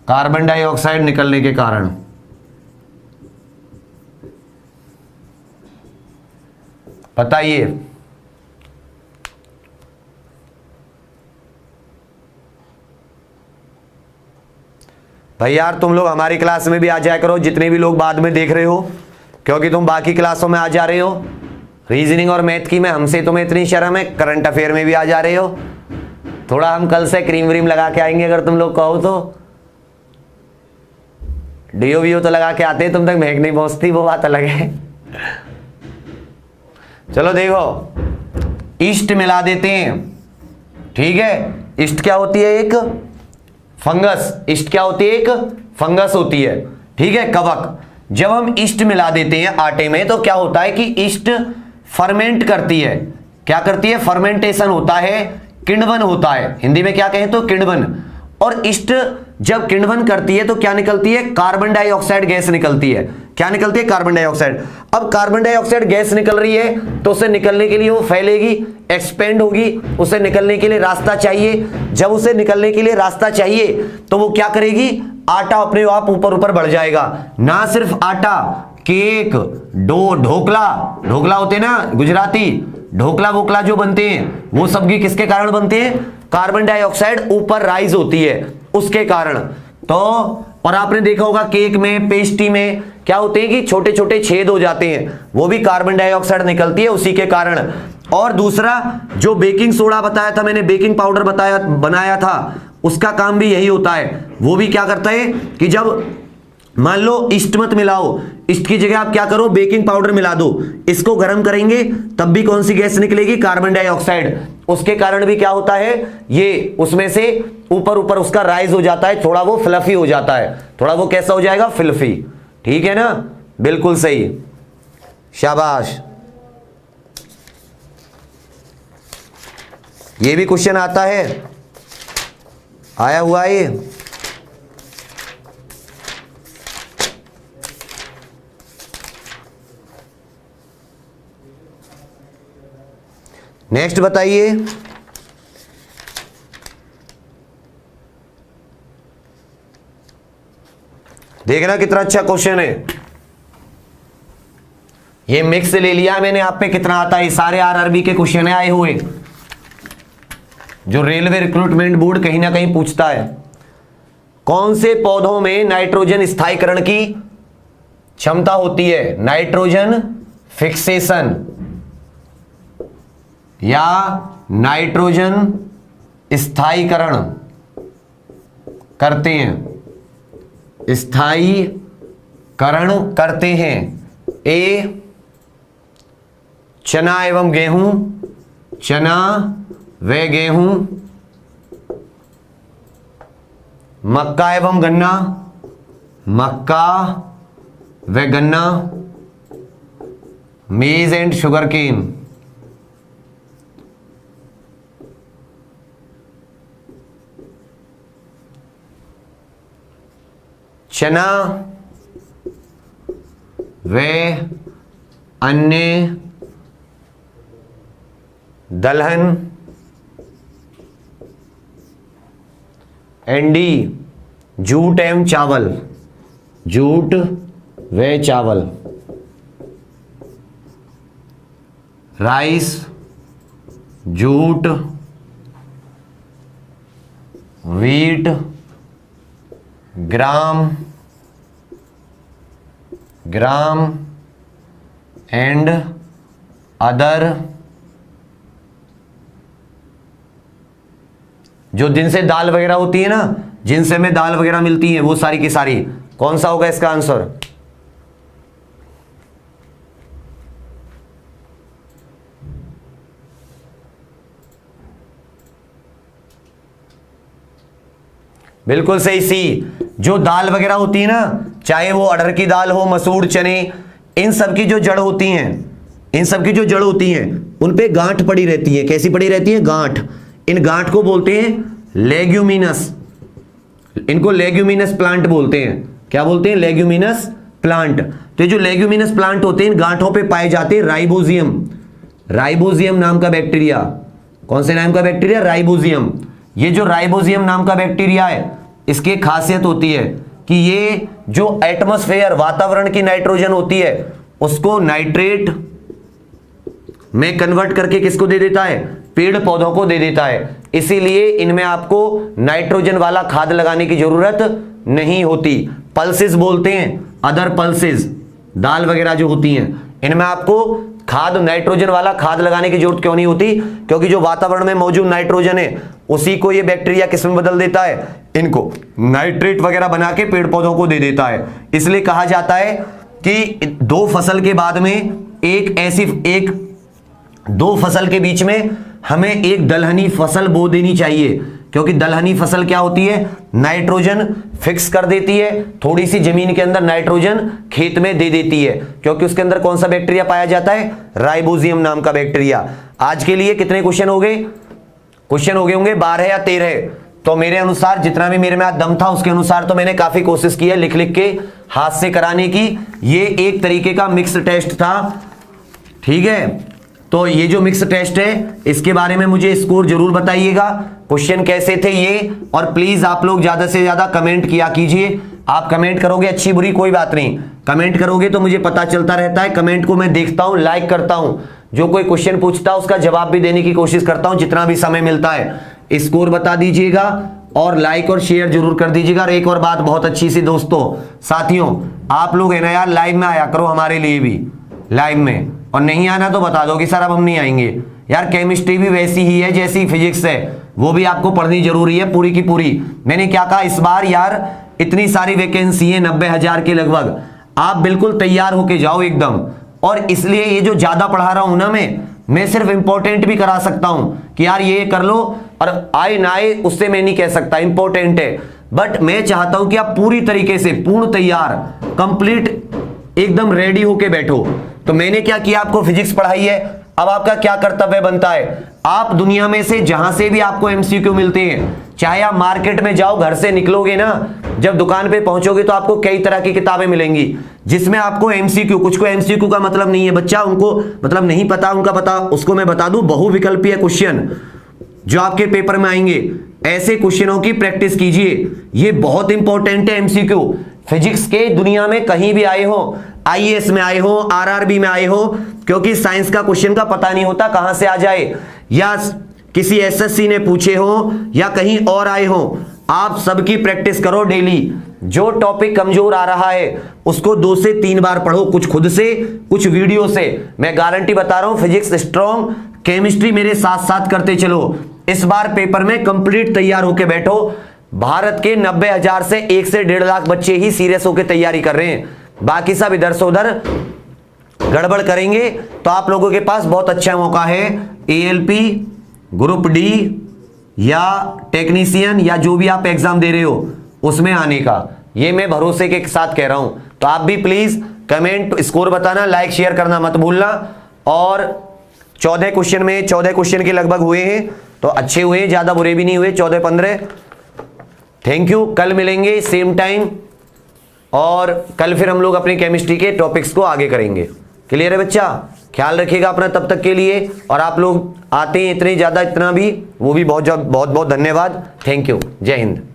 carbon dioxide निकलने के कारण। बताइए, भाई यार तुम लोग हमारी क्लास में भी आ जाया करो, जितने भी लोग बाद में देख रहे हो, क्योंकि तुम बाकी क्लासों में आ जा रहे हो। रीजनिंग और मैथ की में हमसे तुम्हें इतनी शर्म है, करंट अफेयर में भी आ जा रहे हो। थोड़ा हम कल से क्रीम व्रीम लगा के आएंगे अगर तुम लोग कहो तो। DO तो लगा के आते हैं, तुम तक महक नहीं पहुंचती, वो बात अलग है। चलो देखो, ईस्ट मिला देते हैं, ठीक है। ईस्ट क्या होती है? एक फंगस। ईस्ट क्या होती है? एक फंगस होती है, ठीक है, कवक। जब हम ईस्ट मिला देते हैं आटे में तो क्या होता है कि ईस्ट फर्मेंट करती है। क्या करती है? फर्मेंटेशन होता है, किण्वन होता है। हिंदी में क्या कहें तो किण्वन। और ईस्ट जब किण्वन करती है तो क्या निकलती है? कार्बन डाइऑक्साइड गैस निकलती है। क्या निकलती है? Carbon dioxide. अब कार्बन डाइऑक्साइड गैस निकल रही है तो उसे निकलने के लिए वो फैलेगी, एक्सपेंड होगी, उसे निकलने के लिए रास्ता चाहिए। जब उसे निकलने के लिए रास्ता चाहिए तो वो क्या करेगी? आटा अपने आप ऊपर ऊपर बढ़ जाएगा। ना सिर्फ आटा, केक, डो, ढोकला, ढोकला होते हैं ना गुजराती, ढोकला वोकला जो बनते हैं वो सब भी किसके कारण बनते हैं? कार्बन डाइऑक्साइड ऊपर राइज होती है उसके कारण। तो और आपने देखा होगा केक में, पेस्ट्री में क्या होते हैं कि छोटे छोटे छेद हो जाते हैं, वो भी कार्बन डाइऑक्साइड निकलती है उसी के कारण। और दूसरा जो बेकिंग सोडा बताया था मैंने, बेकिंग पाउडर बताया बनाया था, उसका काम भी यही होता है। वो भी क्या करता है कि जब मान लो ईस्ट मत मिलाओ, ईस्ट की जगह आप क्या करो? बेकिंग पाउडर मिला दो, इसको गर्म करेंगे तब भी कौन सी गैस निकलेगी? Carbon dioxide. उसके कारण भी क्या होता है? ये उसमें से ऊपर ऊपर उसका राइज हो जाता है, थोड़ा वो फ्लफी हो जाता है। थोड़ा वो कैसा हो जाएगा? फ्लफी, ठीक है ना? बिल्कुल सही, शाबाश। ये भी क्वेश्चन आता है, आया हुआ है ये। नेक्स्ट बताइए, देखना कितना अच्छा क्वेश्चन है। ये मिक्स ले लिया मैंने आप पे, कितना आता है? सारे आरआरबी के क्वेश्चन आए हुए जो रेलवे रिक्रूटमेंट बोर्ड कहीं ना कहीं पूछता है। कौन से पौधों में नाइट्रोजन स्थायीकरण की क्षमता होती है? नाइट्रोजन फिक्सेशन या नाइट्रोजन स्थायीकरण करते हैं, स्थायीकरण करते हैं। ए चना एवं गेहूं, चना व गेहूं, मक्का एवं गन्ना, मक्का व गन्ना, मेज एंड शुगर केन। चना व अन्य दलहन एंडी जूट एवं चावल, जूट व चावल, rice, jute, wheat, gram and other, जो जिनसे दाल वगैरह होती है ना, जिनसे हमें दाल वगैरह मिलती है, वो सारी की सारी। कौन सा होगा इसका आंसर? बिल्कुल सही, सी। जो दाल वगैरह होती है ना, चाहे वो अरहर की दाल हो, मसूर, चने, इन सब की जो जड़ होती हैं, इन सब की जो जड़ होती हैं, उन पे गांठ पड़ी रहती है। कैसी पड़ी रहती है? गांठ। इन गांठ को बोलते हैं लेग्यूमिनस। इनको लेग्यूमिनस प्लांट बोलते हैं। क्या बोलते हैं? Leguminous plant. तो जो लेग्यूमिनस प्लांट होते हैं, इन गांठों पे पाए जाते हैं राइबोजियम। राइबोजियम नाम का बैक्टीरिया। कौन से नाम का बैक्टीरिया? राइबोजियम। ये जो राइबोजियम नाम का बैक्टीरिया है, इसकी खासियत होती है कि ये जो एटमॉस्फेयर, वातावरण की नाइट्रोजन होती है, उसको नाइट्रेट में कन्वर्ट करके किसको दे देता है? पेड़ पौधों को दे देता है। इसीलिए इनमें आपको नाइट्रोजन वाला खाद लगाने की जरूरत नहीं होती। पल्सेस बोलते हैं, अदर पल्सेस, दाल वगैरह जो होती हैं, इनमें आपको खाद, नाइट्रोजन वाला खाद लगाने की जरूरत क्यों नहीं होती? क्योंकि जो वातावरण में मौजूद नाइट्रोजन है, उसी को ये बैक्टीरिया किस में बदल देता है? इनको नाइट्रेट वगैरह बना के पेड़ पौधों को दे देता है। इसलिए कहा जाता है कि दो फसल के बाद में दो फसल के बीच में हमें एक दलहनी फसल बो देनी चाहिए, क्योंकि दलहनी फसल क्या होती है? नाइट्रोजन फिक्स कर देती है, थोड़ी सी जमीन के अंदर नाइट्रोजन खेत में दे देती है, क्योंकि उसके अंदर कौन सा बैक्टीरिया पाया जाता है? राइबोजियम नाम का बैक्टीरिया। आज के लिए कितने क्वेश्चन हो गए? क्वेश्चन हो गए होंगे 12 या 13। तो मेरे अनुसार, जितना भी मेरे में आज दम था, उसके अनुसार तो मैंने काफी कोशिश की है लिख लिख के हाथ से कराने की। ये एक तरीके का मिक्स टेस्ट था, ठीक है। तो ये जो मिक्स टेस्ट है, इसके बारे में मुझे स्कोर जरूर बताइएगा, क्वेश्चन कैसे थे ये। और प्लीज आप लोग ज्यादा से ज्यादा कमेंट किया कीजिए। आप कमेंट करोगे, अच्छी बुरी कोई बात नहीं, कमेंट करोगे तो मुझे पता चलता रहता है। कमेंट को मैं देखता हूं, लाइक करता हूं, जो कोई क्वेश्चन पूछता है उसका जवाब भी देने की कोशिश करता हूं जितना भी समय मिलता है। स्कोर बता दीजिएगा और लाइक और शेयर जरूर कर दीजिएगा। और एक और बात बहुत अच्छी सी दोस्तों, साथियों, आप लोग है ना यार, लाइव में आया करो हमारे लिए भी, लाइव में। और नहीं आना तो बता दो कि सर अब हम नहीं आएंगे। यार केमिस्ट्री भी वैसी ही है जैसी फिजिक्स है, वो भी आपको पढ़नी जरूरी है पूरी की पूरी। मैंने क्या कहा, इस बार यार इतनी सारी वैकेंसी है, 90,000 के लगभग। आप बिल्कुल तैयार होके जाओ एकदम। और इसलिए ये जो ज्यादा पढ़ा रहा हूं ना मैं सिर्फ इंपॉर्टेंट भी करा सकता हूं कि यार ये कर लो, और आए ना आए उससे मैं नहीं कह सकता, इंपॉर्टेंट है। बट मैं चाहता हूं कि आप पूरी तरीके से, पूर्ण तैयार, कंप्लीट एकदम रेडी होके बैठो। तो मैंने क्या किया, आपको फिजिक्स पढ़ाई है, अब आपका क्या कर्तव्य बनता है, आप दुनिया में से जहां से भी आपको एमसीक्यू मिलते हैं, चाहे आप मार्केट में जाओ, घर से निकलोगे ना, जब दुकान पे पहुंचोगे तो आपको कई तरह की किताबें मिलेंगी जिसमें आपको एमसीक्यू, कुछ को एमसीक्यू का मतलब नहीं है बच्चा, उनको मतलब नहीं पता, उनका पता, उसको मैं बता दूं, बहुविकल्पीय क्वेश्चन जो आपके पेपर में आएंगे, ऐसे क्वेश्चनों की प्रैक्टिस कीजिए। ये बहुत इंपॉर्टेंट है एमसीक्यू। फिजिक्स के दुनिया में कहीं भी आए हो, आईएएस में आए हो, आरआरबी में आए हो, क्योंकि साइंस का क्वेश्चन का पता नहीं होता कहां से आ जाए, या किसी एसएससी ने पूछे हो या कहीं और आए हो। आप सबकी प्रैक्टिस करो डेली। जो टॉपिक कमजोर आ रहा है उसको 2 से 3 बार पढ़ो, कुछ खुद से, कुछ वीडियो से। मैं गारंटी बता रहा हूं, फिजिक्स स्ट्रॉन्ग, केमिस्ट्री मेरे साथ साथ करते चलो। इस बार पेपर में कंप्लीट तैयार होकर बैठो। भारत के 90,000 से 1 से 1.5 लाख बच्चे ही सीरियस होकर तैयारी कर रहे हैं, बाकी सब इधर से उधर गड़बड़ करेंगे। तो आप लोगों के पास बहुत अच्छा मौका है, एएलपी, ग्रुप डी या टेक्नीशियन या जो भी आप एग्जाम दे रहे हो उसमें आने का। ये मैं भरोसे के साथ कह रहा हूं। तो आप भी प्लीज कमेंट, स्कोर बताना, लाइक शेयर करना मत भूलना। और 14 क्वेश्चन में 14 क्वेश्चन के लगभग हुए हैं, तो अच्छे हुए, ज्यादा बुरे भी नहीं हुए, 14-15। Thank you. कल मिलेंगे सेम टाइम और कल फिर हम लोग अपनी केमिस्ट्री के टॉपिक्स को आगे करेंगे। क्लियर है बच्चा? ख्याल रखिएगा अपना तब तक के लिए। और आप लोग आते हैं इतने ज़्यादा, इतना भी, वो भी बहुत बहुत बहुत धन्यवाद। Thank you. जय हिंद।